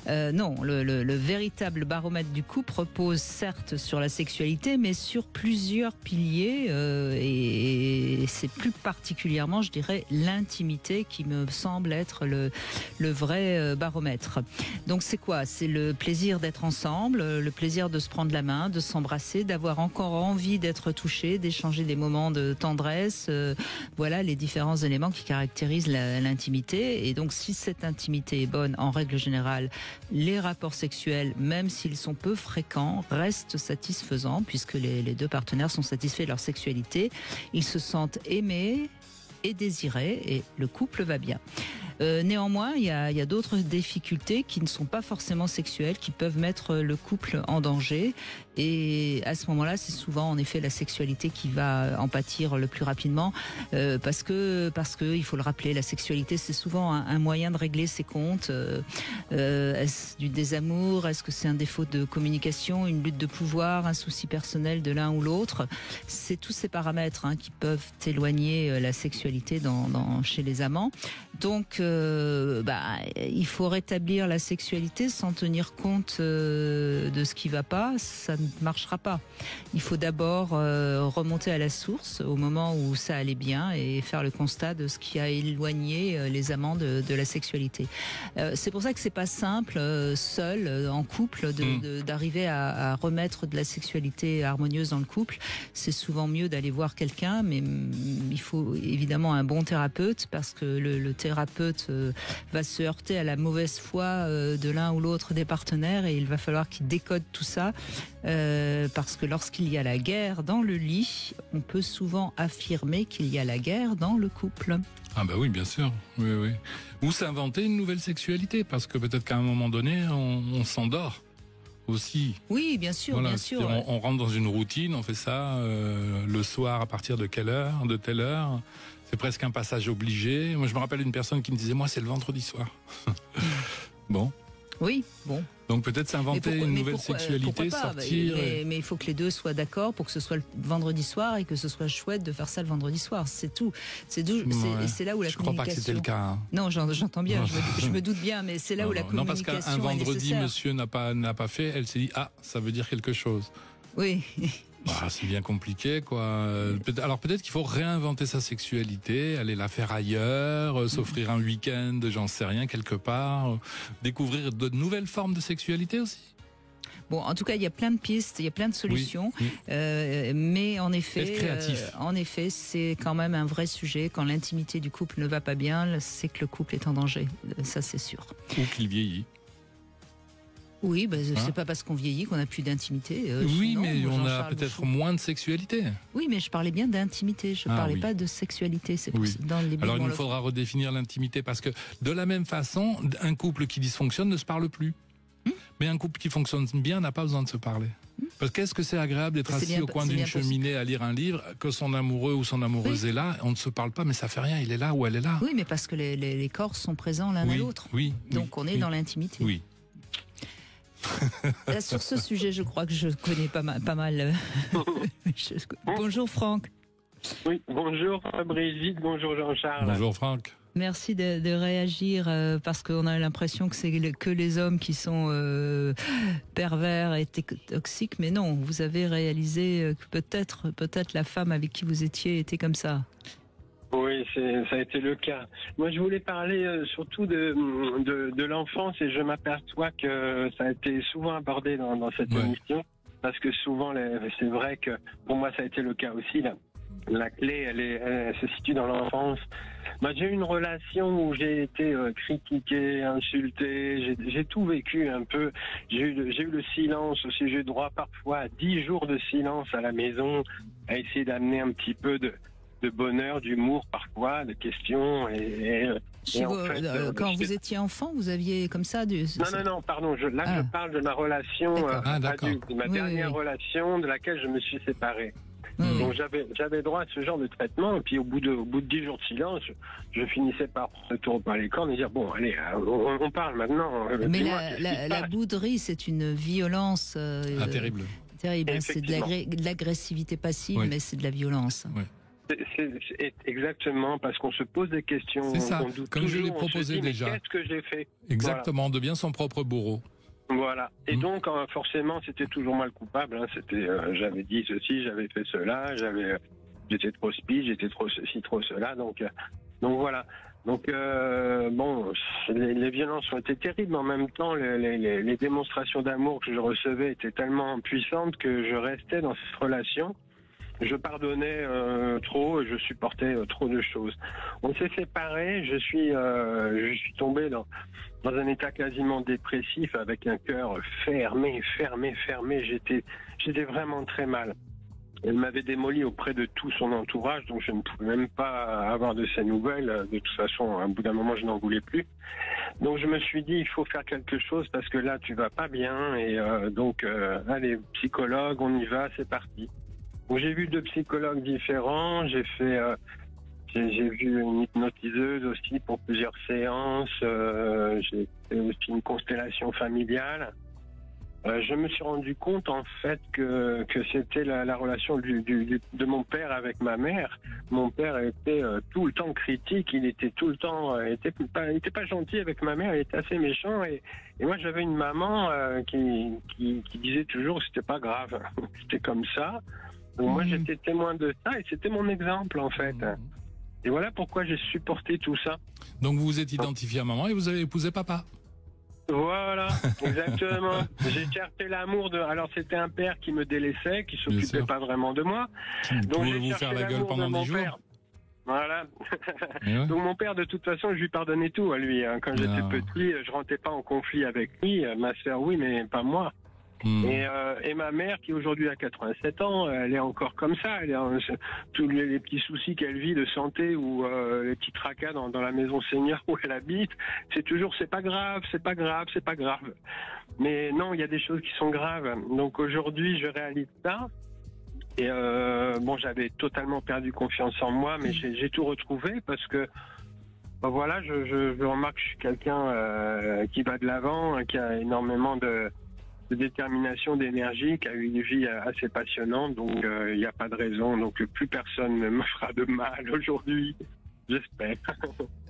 Non, le véritable baromètre du couple repose certes sur la sexualité, mais sur plusieurs piliers et c'est plus particulièrement, je dirais, l'intimité qui me semble être le vrai baromètre. Donc c'est quoi ? C'est le plaisir d'être ensemble, le plaisir de se prendre la main, de s'embrasser, d'avoir encore envie d'être touché, d'échanger des moments de tendresse. Voilà les différents éléments qui caractérisent l'intimité. Et donc si cette intimité est bonne, en règle générale, les rapports sexuels, même s'ils sont peu fréquents, restent satisfaisants puisque les deux partenaires sont satisfaits de leur sexualité. Ils se sentent aimés et désirés et le couple va bien. Néanmoins, il y a d'autres difficultés qui ne sont pas forcément sexuelles, qui peuvent mettre le couple en danger. Et à ce moment-là, c'est souvent en effet la sexualité qui va en pâtir le plus rapidement, parce que il faut le rappeler, la sexualité c'est souvent un moyen de régler ses comptes. Est-ce du désamour ? Est-ce que c'est un défaut de communication, une lutte de pouvoir, un souci personnel de l'un ou l'autre ? C'est tous ces paramètres qui peuvent éloigner la sexualité chez les amants. Donc, il faut rétablir la sexualité sans tenir compte de ce qui va pas. Ça ne marchera pas. Il faut d'abord remonter à la source au moment où ça allait bien et faire le constat de ce qui a éloigné les amants de la sexualité. C'est pour ça que c'est pas simple, seul, en couple, d'arriver à remettre de la sexualité harmonieuse dans le couple. C'est souvent mieux d'aller voir quelqu'un, mais il faut évidemment un bon thérapeute parce que le thérapeute va se heurter à la mauvaise foi de l'un ou l'autre des partenaires et il va falloir qu'il décode tout ça parce que lorsqu'il y a la guerre dans le lit, on peut souvent affirmer qu'il y a la guerre dans le couple. Ah bah oui, bien sûr. Oui. Ou s'inventer une nouvelle sexualité parce que peut-être qu'à un moment donné, on s'endort aussi. Oui, bien sûr, voilà, bien sûr. On rentre dans une routine, on fait ça le soir à partir de quelle heure, de telle heure. C'est presque un passage obligé. Moi, je me rappelle une personne qui me disait, moi, c'est le vendredi soir. Bon. Oui, bon. Donc peut-être s'inventer une nouvelle sexualité, sortir. Mais il faut que les deux soient d'accord pour que ce soit le vendredi soir et que ce soit chouette de faire ça le vendredi soir. C'est tout. C'est là où la communication. Je crois pas que c'était le cas. Non, j'entends bien. Je me doute bien, mais c'est là où la communication est nécessaire. Non, parce qu'un vendredi, monsieur n'a pas fait. Elle s'est dit, ça veut dire quelque chose. Oui. C'est bien compliqué, quoi. Alors peut-être qu'il faut réinventer sa sexualité, aller la faire ailleurs, s'offrir un week-end, j'en sais rien, quelque part, découvrir de nouvelles formes de sexualité aussi. Bon, en tout cas, il y a plein de pistes, il y a plein de solutions, mais en effet, c'est quand même un vrai sujet. Quand l'intimité du couple ne va pas bien, c'est que le couple est en danger. Ça, c'est sûr. Ou qu'il vieillit. Oui, c'est pas parce qu'on vieillit qu'on n'a plus d'intimité. Oui, mais on a peut-être moins de sexualité. Oui, mais je parlais bien d'intimité. Je parlais pas de sexualité. C'est dans les Alors il nous faudra redéfinir l'intimité parce que de la même façon, un couple qui dysfonctionne ne se parle plus. Mais un couple qui fonctionne bien n'a pas besoin de se parler. Parce qu'est-ce que c'est agréable d'être assis au coin d'une cheminée à lire un livre, que son amoureux ou son amoureuse est là, on ne se parle pas, mais ça fait rien, il est là ou elle est là. Oui, mais parce que les corps sont présents l'un à l'autre. Oui. Donc on est dans l'intimité. Oui. Sur ce sujet, je crois que je connais pas mal. Bonjour Franck. Oui, bonjour Brigitte, bonjour Jean-Charles. Bonjour Franck. Merci de réagir parce qu'on a l'impression que c'est que les hommes qui sont pervers et toxiques, mais non, vous avez réalisé que peut-être la femme avec qui vous étiez était comme ça. Oui, ça a été le cas. Moi, je voulais parler surtout de l'enfance et je m'aperçois que ça a été souvent abordé dans cette émission parce que souvent, c'est vrai que pour moi, ça a été le cas aussi. La clé, elle se situe dans l'enfance. Moi, j'ai eu une relation où j'ai été critiqué, insulté, j'ai tout vécu un peu. J'ai eu le silence aussi. J'ai eu droit parfois à 10 jours de silence à la maison, à essayer d'amener un petit peu de bonheur, d'humour parfois, de questions. Quand vous étiez enfant, vous aviez comme ça Non, pardon. Je parle de ma relation adulte, de ma dernière relation de laquelle je me suis séparé. Donc j'avais droit à ce genre de traitement et puis au bout de 10 jours de silence, je finissais par prendre le taureau par les cornes et dire bon allez, on parle maintenant. Mais la bouderie, c'est une violence terrible. Terrible. C'est de l'agressivité passive, mais c'est de la violence. Ouais. C'est exactement parce qu'on se pose des questions. C'est ça, comme je l'ai proposé déjà. Qu'est-ce que j'ai fait? Exactement, on devient son propre bourreau. Voilà. Et donc, forcément, c'était toujours moi le coupable. J'avais dit ceci, j'avais fait cela, j'étais trop speed, j'étais trop ceci, trop cela. Donc voilà. Donc les violences ont été terribles, mais en même temps, les démonstrations d'amour que je recevais étaient tellement puissantes que je restais dans cette relation. Je pardonnais trop et je supportais trop de choses. On s'est séparés, je suis tombé dans un état quasiment dépressif avec un cœur fermé. J'étais vraiment très mal. Elle m'avait démoli auprès de tout son entourage, donc je ne pouvais même pas avoir de ses nouvelles. De toute façon, à bout d'un moment, je n'en voulais plus. Donc je me suis dit, il faut faire quelque chose parce que là, tu vas pas bien. Et allez, psychologue, on y va, c'est parti. Donc, j'ai vu 2 psychologues différents, j'ai vu une hypnotiseuse aussi pour plusieurs séances, j'ai fait aussi une constellation familiale. Je me suis rendu compte en fait que c'était la relation de mon père avec ma mère. Mon père était tout le temps critique, il était tout le temps, il était pas gentil avec ma mère, il était assez méchant et moi j'avais une maman qui disait toujours que c'était pas grave, c'était comme ça. Donc moi j'étais témoin de ça et c'était mon exemple en fait. Et voilà pourquoi j'ai supporté tout ça. Donc vous vous êtes identifié à maman et vous avez épousé papa. Voilà, exactement. J'ai cherché l'amour alors c'était un père qui me délaissait, qui s'occupait pas vraiment de moi. Donc j'ai cherché faire la gueule pendant 10 jours. Père. Voilà. Donc mon père, de toute façon, je lui pardonnais tout à lui. Quand j'étais petit, je rentrais pas en conflit avec lui. Ma sœur, oui, mais pas moi. Et ma mère, qui aujourd'hui a 87 ans, elle est encore comme ça. Tous les petits soucis qu'elle vit de santé ou les petits tracas dans la maison senior où elle habite, c'est toujours c'est pas grave. Mais non, il y a des choses qui sont graves. Donc aujourd'hui, je réalise ça. Et j'avais totalement perdu confiance en moi, mais j'ai tout retrouvé parce que voilà, je remarque que je suis quelqu'un qui va de l'avant, qui a énormément de détermination, d'énergie, qui a eu une vie assez passionnante, donc il n'y a pas de raison, donc plus personne ne me fera de mal aujourd'hui, j'espère.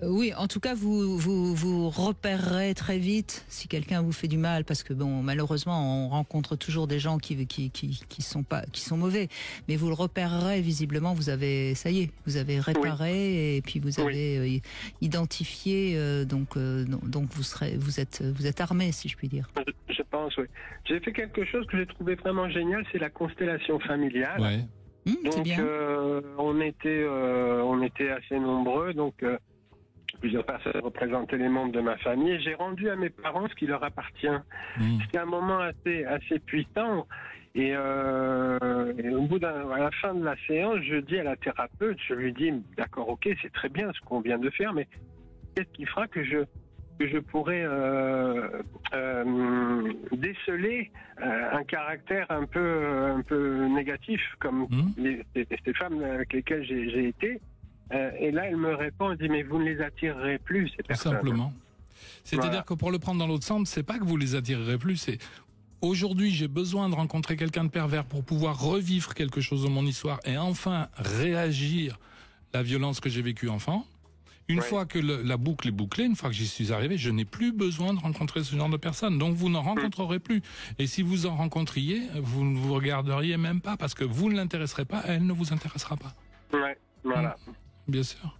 Oui, en tout cas, vous repérerez très vite si quelqu'un vous fait du mal, parce que malheureusement, on rencontre toujours des gens qui sont mauvais, mais vous le repérerez visiblement. Vous avez réparé et puis vous avez identifié, donc vous êtes armé, si je puis dire. Je pense, oui. J'ai fait quelque chose que j'ai trouvé vraiment génial, c'est la constellation familiale. Ouais. Donc on était assez nombreux, donc plusieurs personnes représentaient les membres de ma famille, et j'ai rendu à mes parents ce qui leur appartient. C'était un moment assez puissant. Et au bout à la fin de la séance, je dis à la thérapeute, je lui dis, d'accord, ok, c'est très bien ce qu'on vient de faire, mais qu'est-ce qui fera que je pourrais déceler un caractère un peu négatif comme ces femmes avec lesquelles j'ai été. Et là, elle me répond, elle dit, mais vous ne les attirerez plus, ces personnes. Tout simplement. C'est-à-dire que pour le prendre dans l'autre sens, c'est pas que vous les attirerez plus, c'est aujourd'hui j'ai besoin de rencontrer quelqu'un de pervers pour pouvoir revivre quelque chose de mon histoire et enfin réagir à la violence que j'ai vécue enfant. Une fois que la boucle est bouclée, une fois que j'y suis arrivé, je n'ai plus besoin de rencontrer ce genre de personnes. Donc vous n'en rencontrerez plus. Et si vous en rencontriez, vous ne vous regarderiez même pas parce que vous ne l'intéresserez pas, elle ne vous intéressera pas. Ouais, voilà. Bien sûr.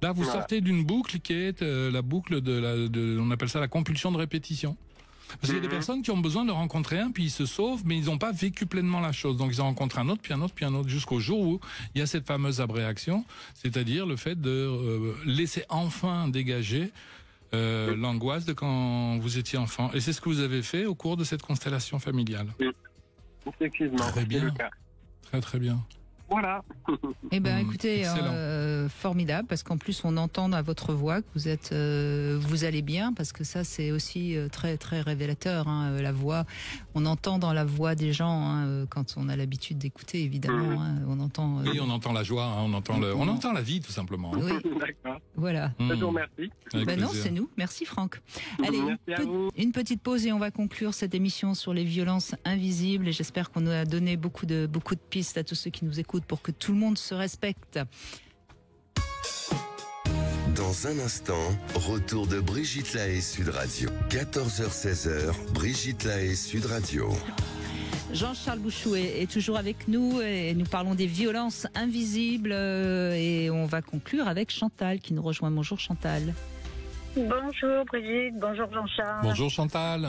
Là, vous sortez d'une boucle qui est la boucle on appelle ça la compulsion de répétition. Parce qu'il y a des personnes qui ont besoin de rencontrer un, puis ils se sauvent, mais ils n'ont pas vécu pleinement la chose. Donc ils en rencontrent un autre, puis un autre, puis un autre, jusqu'au jour où il y a cette fameuse abréaction, c'est-à-dire le fait de laisser enfin dégager l'angoisse de quand vous étiez enfant. Et c'est ce que vous avez fait au cours de cette constellation familiale. Effectivement. Très bien. Très très bien. Voilà. Eh ben, écoutez, formidable, parce qu'en plus on entend à votre voix que vous allez bien, parce que ça c'est aussi très très révélateur. Hein, la voix, on entend dans la voix des gens quand on a l'habitude d'écouter, évidemment. On entend. Oui, on entend la joie, on entend la vie tout simplement. Oui. D'accord. Voilà. Je vous remercie. Non, c'est nous. Merci Franck. Allez, une petite pause et on va conclure cette émission sur les violences invisibles. Et j'espère qu'on nous a donné beaucoup de pistes à tous ceux qui nous écoutent pour que tout le monde se respecte. Dans un instant, retour de Brigitte Lahaie Sud Radio. 14h-16h, Brigitte Lahaie Sud Radio. Jean-Charles Bouchou est toujours avec nous et nous parlons des violences invisibles et on va conclure avec Chantal qui nous rejoint. Bonjour Chantal. Bonjour Brigitte, bonjour Jean-Charles. Bonjour Chantal.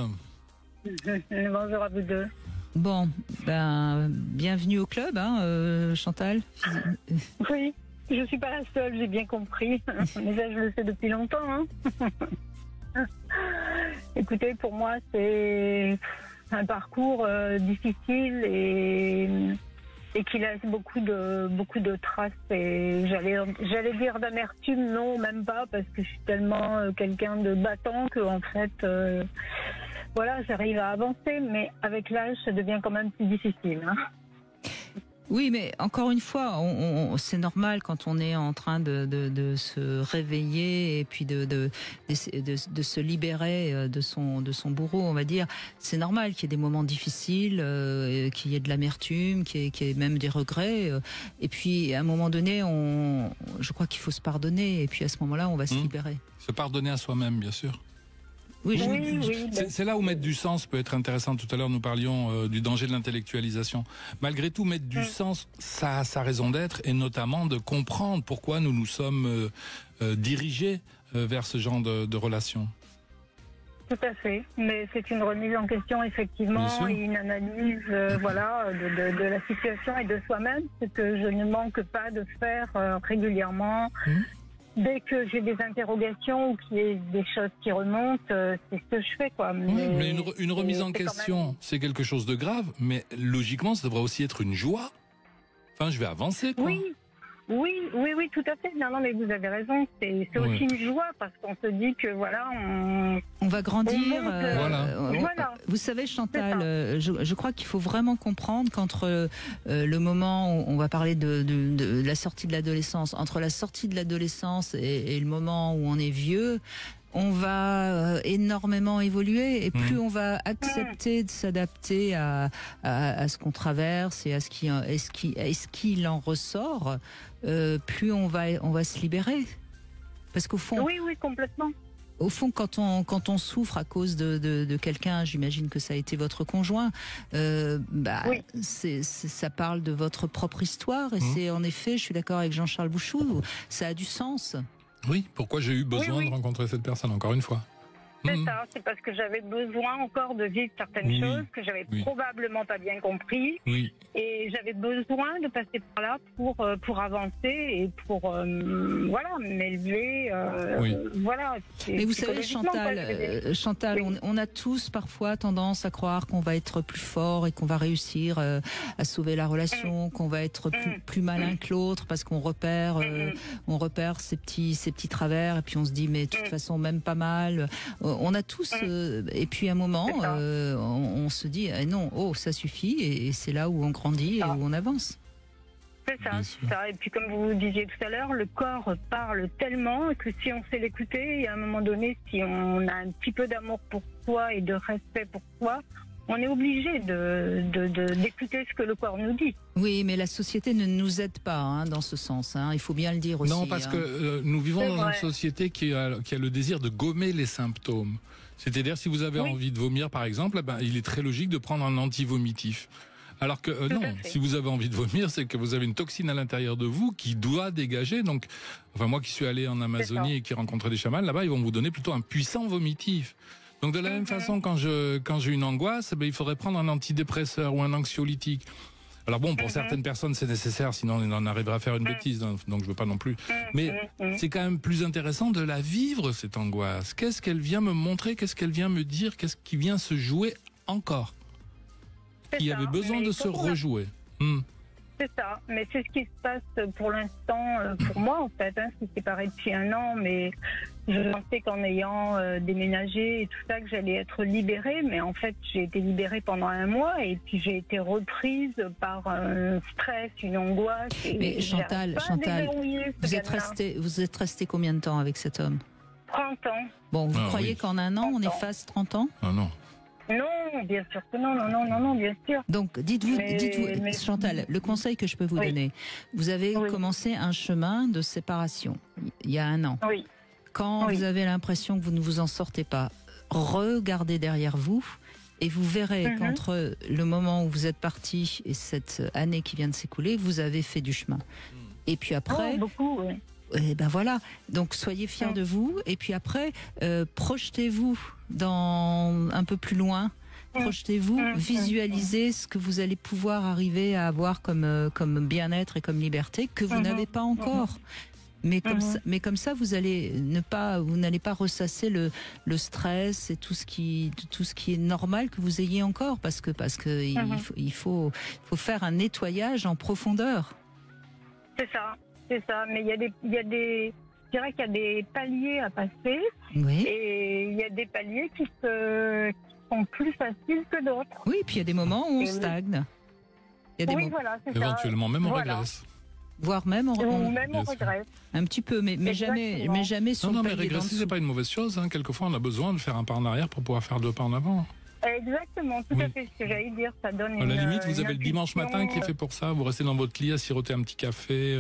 Bonjour à vous deux. Bon, bienvenue au club, Chantal. Oui, je suis pas la seule, j'ai bien compris. Mais ça, je le sais depuis longtemps. Écoutez, pour moi, c'est un parcours difficile et qui laisse beaucoup de traces. Et j'allais dire d'amertume, non, même pas, parce que je suis tellement quelqu'un de battant que en fait. Voilà, j'arrive à avancer, mais avec l'âge, ça devient quand même plus difficile. Oui, mais encore une fois, c'est normal quand on est en train de se réveiller et puis de se libérer de son bourreau, on va dire. C'est normal qu'il y ait des moments difficiles, qu'il y ait de l'amertume, qu'il y ait même des regrets. Et puis, à un moment donné, je crois qu'il faut se pardonner. Et puis, à ce moment-là, on va se libérer. Se pardonner à soi-même, bien sûr. Oui, c'est là où mettre du sens peut être intéressant. Tout à l'heure, nous parlions du danger de l'intellectualisation. Malgré tout, mettre du sens, ça a sa raison d'être, et notamment de comprendre pourquoi nous nous sommes dirigés vers ce genre de relations. Tout à fait, mais c'est une remise en question effectivement et une analyse de la situation et de soi-même, ce que je ne manque pas de faire régulièrement. Dès que j'ai des interrogations ou qu'il y a des choses qui remontent, c'est ce que je fais, quoi. Mais une remise en question, c'est quelque chose de grave, mais logiquement, ça devrait aussi être une joie. Enfin, je vais avancer, quoi. Oui, tout à fait. Non, mais vous avez raison. C'est aussi une joie parce qu'on se dit que voilà, on va grandir. Voilà. Vous savez, Chantal, je crois qu'il faut vraiment comprendre qu'entre le moment où on va parler de la sortie de l'adolescence, entre la sortie de l'adolescence et le moment où on est vieux, on va énormément évoluer et plus on va accepter de s'adapter à ce qu'on traverse et à ce qu'il en ressort, plus on va se libérer. Parce qu'au fond, oui, complètement. Au fond, quand on souffre à cause de quelqu'un, j'imagine que ça a été votre conjoint, ça parle de votre propre histoire et c'est en effet, je suis d'accord avec Jean-Charles Bouchou, ça a du sens. Oui, pourquoi j'ai eu besoin de rencontrer cette personne, encore une fois. C'est ça, c'est parce que j'avais besoin encore de vivre certaines choses que j'avais probablement pas bien compris. Oui. Et j'avais besoin de passer par là pour avancer et pour voilà, m'élever. Voilà. Mais vous savez, Chantal, on a tous parfois tendance à croire qu'on va être plus fort et qu'on va réussir à sauver la relation, qu'on va être plus malin que l'autre parce qu'on repère ces petits travers et puis on se dit mais de toute façon même pas mal. On a tous et puis à un moment on se dit non, ça suffit et c'est là où on grandit et où on avance. C'est ça. Et puis comme vous disiez tout à l'heure, le corps parle tellement que si on sait l'écouter, et à un moment donné, si on a un petit peu d'amour pour soi et de respect pour soi, on est obligé d'écouter ce que le corps nous dit. Oui, mais la société ne nous aide pas dans ce sens. Il faut bien le dire aussi. Non, parce que nous vivons dans une société qui a le désir de gommer les symptômes. C'est-à-dire, si vous avez envie de vomir, par exemple, il est très logique de prendre un anti-vomitif. Alors que non, si vous avez envie de vomir, c'est que vous avez une toxine à l'intérieur de vous qui doit dégager. Donc, moi qui suis allé en Amazonie et qui rencontrais des chamans, là-bas, ils vont vous donner plutôt un puissant vomitif. Donc de la même façon, quand j'ai une angoisse, il faudrait prendre un antidépresseur ou un anxiolytique. Alors bon, pour certaines personnes, c'est nécessaire, sinon on en arriverait à faire une bêtise, donc je veux pas non plus. Mais c'est quand même plus intéressant de la vivre, cette angoisse. Qu'est-ce qu'elle vient me montrer? Qu'est-ce qu'elle vient me dire? Qu'est-ce qui vient se jouer encore? Qui avait besoin de se rejouer. C'est ça, mais c'est ce qui se passe pour l'instant, pour moi en fait. Je suis séparée depuis 1 an, mais je pensais qu'en ayant déménagé et tout ça, que j'allais être libérée. Mais en fait, j'ai été libérée pendant 1 mois et puis j'ai été reprise par un stress, une angoisse. Mais Chantal, vous êtes restée combien de temps avec cet homme? 30 ans. Bon, vous croyez qu'en 1 an, on efface 30 ans? Ah non. Non, bien sûr que non, bien sûr. Donc, dites-vous, Chantal, le conseil que je peux vous donner, vous avez commencé un chemin de séparation il y a 1 an. Oui. Quand vous avez l'impression que vous ne vous en sortez pas, regardez derrière vous et vous verrez qu'entre le moment où vous êtes parti et cette année qui vient de s'écouler, vous avez fait du chemin. Et puis après... beaucoup, oui. Et ben voilà, donc soyez fiers de vous et puis après projetez-vous dans un peu plus loin, projetez-vous, visualisez ce que vous allez pouvoir arriver à avoir comme bien-être et comme liberté que vous n'avez pas encore. Mais comme ça, vous n'allez pas ressasser le stress et tout ce qui est normal que vous ayez encore parce que il faut faire un nettoyage en profondeur. C'est ça, mais je dirais qu'il y a des paliers à passer et il y a des paliers qui sont plus faciles que d'autres. Oui, puis il y a des moments où on stagne. Voilà, c'est éventuellement même on régresse. Voire même on regrette. Un petit peu, mais jamais sur le palier. Mais régresser, c'est pas une mauvaise chose. Quelquefois, on a besoin de faire un pas en arrière pour pouvoir faire 2 pas en avant. Exactement, tout à fait ce que j'allais dire. Ça donne à la limite, vous avez le dimanche matin qui est fait pour ça. Vous restez dans votre lit à siroter un petit café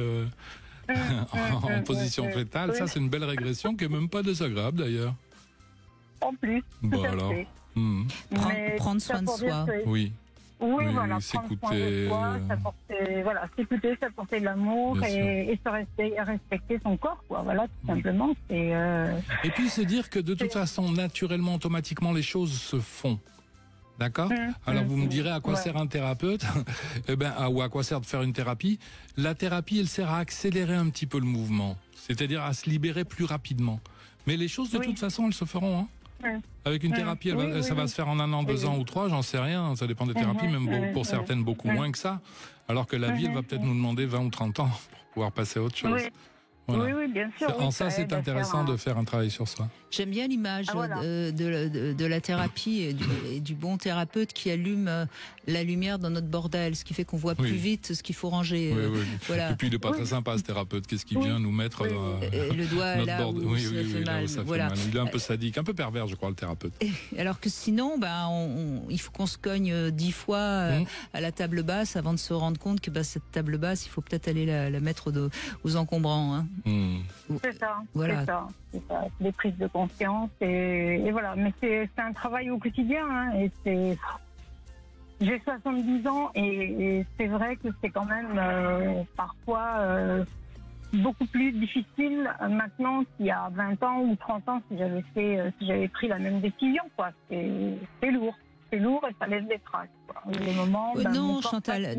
en position fétale. Ça, c'est une belle régression qui est même pas désagréable d'ailleurs. En plus. Bon alors. Prendre soin de soi. Oui. Oui, voilà, s'écouter, s'écouter, s'apporter de l'amour et se respecter son corps, quoi. Voilà, tout simplement. Et puis se dire que de toute façon, naturellement, automatiquement, les choses se font. D'accord ? Alors vous me direz à quoi sert un thérapeute ou à quoi sert de faire une thérapie ? La thérapie, elle sert à accélérer un petit peu le mouvement, c'est-à-dire à se libérer plus rapidement. Mais les choses, de toute façon, elles se feront, Avec une thérapie, ça va se faire en 1 an, 2 ans ou 3, j'en sais rien. Ça dépend des thérapies, même pour certaines beaucoup moins que ça. Alors que la vie, elle va peut-être nous demander 20 ou 30 ans pour pouvoir passer à autre chose. Voilà. Oui, bien sûr. En ça, c'est intéressant de faire un travail sur soi. J'aime bien l'image de la thérapie et du bon thérapeute qui allume la lumière dans notre bordel, ce qui fait qu'on voit plus vite ce qu'il faut ranger. Voilà. Et puis, il n'est pas très sympa, ce thérapeute. Qu'est-ce qu'il vient nous mettre le doigt notre là bordel. où ça fait mal. Voilà. Il est un peu sadique, un peu pervers, je crois, le thérapeute. Alors que sinon, il faut qu'on se cogne 10 fois à la table basse avant de se rendre compte que cette table basse, il faut peut-être aller la mettre aux encombrants. C'est ça. Voilà. C'est ça. Des prises de conscience et voilà. Mais c'est un travail au quotidien. J'ai 70 ans et c'est vrai que c'est quand même parfois beaucoup plus difficile maintenant qu'il y a 20 ans ou 30 ans si j'avais pris la même décision, quoi. C'est lourd. C'est lourd et ça laisse des traces. Les moments, non, Chantal,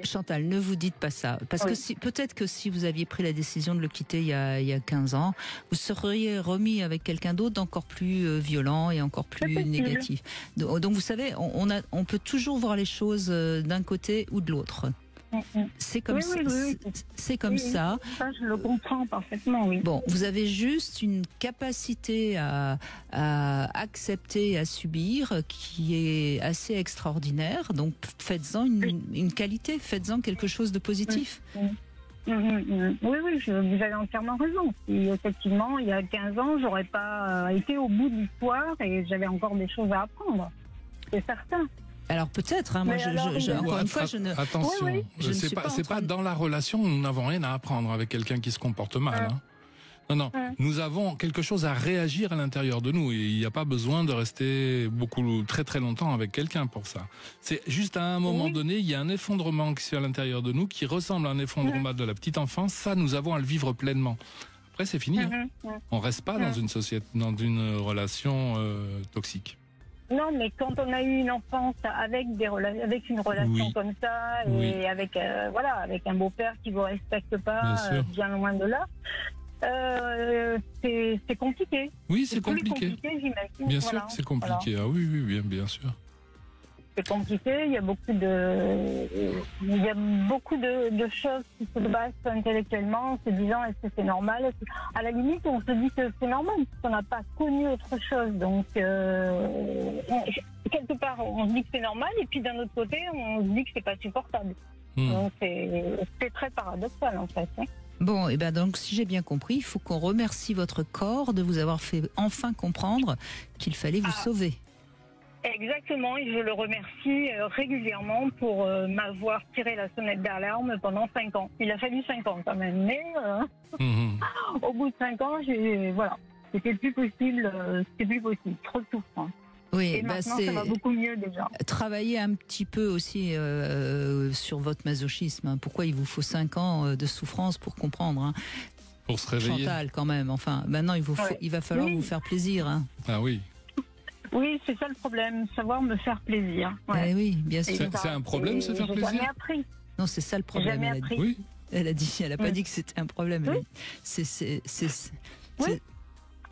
Chantal, ne vous dites pas ça. Parce que peut-être que si vous aviez pris la décision de le quitter il y a 15 ans, vous seriez remis avec quelqu'un d'autre d'encore plus violent et encore plus négatif. Donc vous savez, on peut toujours voir les choses d'un côté ou de l'autre. C'est comme ça. C'est comme ça. Ça, je le comprends parfaitement, oui. Bon, vous avez juste une capacité à accepter, à subir, qui est assez extraordinaire. Donc, faites-en une qualité, faites-en quelque chose de positif. Oui, vous avez entièrement raison. Et effectivement, il y a 15 ans, j'aurais pas été au bout de l'histoire et j'avais encore des choses à apprendre. C'est certain. Alors peut-être, hein, moi encore une fois, je ne... Attention, c'est pas dans la relation, nous n'avons rien à apprendre avec quelqu'un qui se comporte mal. Non, nous avons quelque chose à réagir à l'intérieur de nous. Et il n'y a pas besoin de rester très très longtemps avec quelqu'un pour ça. C'est juste à un moment donné, il y a un effondrement qui est à l'intérieur de nous, qui ressemble à un effondrement de la petite enfance. Ça, nous avons à le vivre pleinement. Après, c'est fini. On reste pas dans une société, dans une relation toxique. Non, mais quand on a eu une enfance avec une relation comme ça, et avec un beau-père qui vous respecte pas, bien loin de là, c'est compliqué. Oui, c'est compliqué. J'imagine. Bien sûr que c'est compliqué. Voilà. Ah oui, bien sûr. C'est compliqué. Il y a beaucoup de choses qui se basent intellectuellement, en se disant est-ce que c'est normal. À la limite, on se dit que c'est normal parce qu'on n'a pas connu autre chose. Donc quelque part, on se dit que c'est normal, et puis d'un autre côté, on se dit que c'est pas supportable. Donc c'est très paradoxal en fait. Bon, et ben donc si j'ai bien compris, il faut qu'on remercie votre corps de vous avoir fait enfin comprendre qu'il fallait vous sauver. Exactement, et je le remercie régulièrement pour m'avoir tiré la sonnette d'alarme pendant 5 ans. Il a fallu 5 ans quand même, mais au bout de 5 ans, c'était plus possible, trop de souffrance. Oui, et maintenant, ça va beaucoup mieux déjà. Travailler un petit peu aussi sur votre masochisme. Pourquoi il vous faut 5 ans de souffrance pour comprendre Pour se réveiller. Chantal, quand même. Enfin, maintenant, il va falloir vous faire plaisir. Ah oui. Oui, c'est ça le problème, savoir me faire plaisir. Oui, bien sûr. C'est un problème, se faire plaisir. J'ai jamais appris. Non, c'est ça le problème. Jamais appris. Oui. Elle n'a pas dit que c'était un problème. Oui.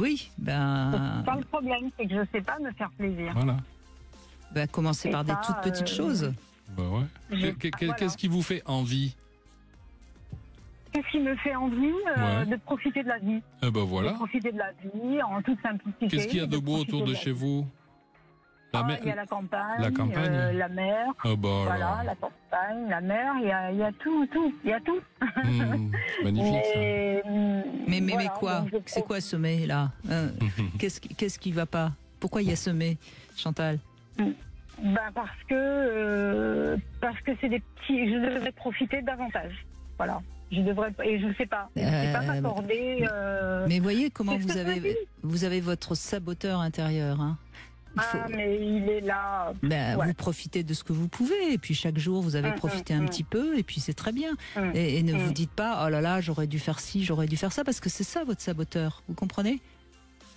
Oui, c'est pas le problème, c'est que je sais pas me faire plaisir. Voilà. Commencer par des toutes petites choses. Qu'est-ce qui vous fait envie? Qu'est-ce qui me fait envie de profiter de la vie. Voilà. De profiter de la vie en toute simplicité. Qu'est-ce qu'il y a de beau autour de chez vous? Il y a la campagne, la mer, la campagne, la mer, il y a tout. Il y a tout. Magnifique ça. Mais quoi? C'est quoi semer là? Qu'est-ce qui va pas? Pourquoi il y a semé, Chantal? Parce que c'est des petits. Je devrais profiter davantage. Voilà. Je devrais, et je ne sais pas m'accorder. Mais voyez comment vous avez votre saboteur intérieur. Mais il est là. Vous profitez de ce que vous pouvez, et puis chaque jour vous avez profité un petit peu, et puis c'est très bien. Et ne vous dites pas oh là là, j'aurais dû faire ci, j'aurais dû faire ça, parce que c'est ça votre saboteur. Vous comprenez?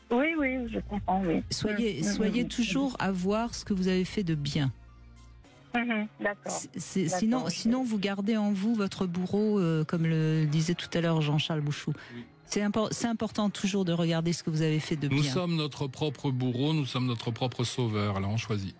Oui, je comprends. Oui. Soyez toujours à voir ce que vous avez fait de bien. D'accord. Sinon, vous gardez en vous votre bourreau, comme le disait tout à l'heure Jean-Charles Bouchou. C'est important toujours de regarder ce que vous avez fait de bien. Nous sommes notre propre bourreau, nous sommes notre propre sauveur, alors on choisit.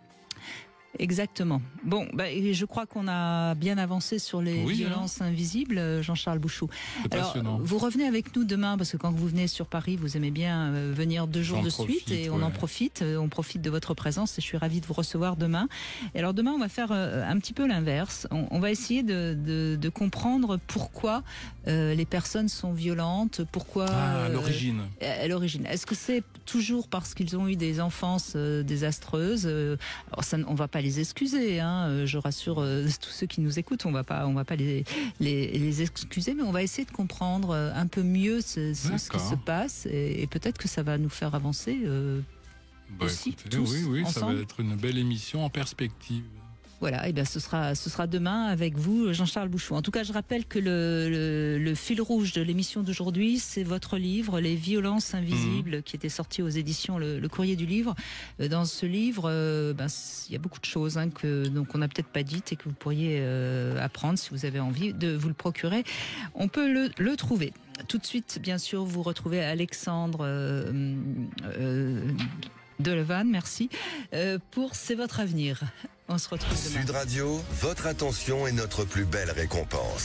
Exactement. Bon, je crois qu'on a bien avancé sur les violences invisibles, Jean-Charles Bouchou. Alors, vous revenez avec nous demain, parce que quand vous venez sur Paris, vous aimez bien venir 2 jours de suite, et on en profite. On profite de votre présence, et je suis ravie de vous recevoir demain. Et alors demain, on va faire un petit peu l'inverse. On va essayer de comprendre pourquoi les personnes sont violentes, pourquoi... à l'origine. À l'origine. Est-ce que c'est toujours parce qu'ils ont eu des enfances désastreuses? Alors ça, on va pas les excuser, je rassure tous ceux qui nous écoutent, on va pas les excuser, mais on va essayer de comprendre un peu mieux ce qui se passe, et peut-être que ça va nous faire avancer aussi, écoutez, tous oui, ensemble. ça va être une belle émission en perspective. Voilà, et bien ce sera demain avec vous, Jean-Charles Bouchou. En tout cas, je rappelle que le fil rouge de l'émission d'aujourd'hui, c'est votre livre, Les violences invisibles, qui était sorti aux éditions le Courrier du Livre. Dans ce livre, il y a beaucoup de choses donc on n'a peut-être pas dites et que vous pourriez apprendre si vous avez envie de vous le procurer. On peut le trouver. Tout de suite, bien sûr, vous retrouvez Alexandre Delevanne, merci, pour C'est votre avenir. On se retrouve demain. Sud Radio, votre attention est notre plus belle récompense.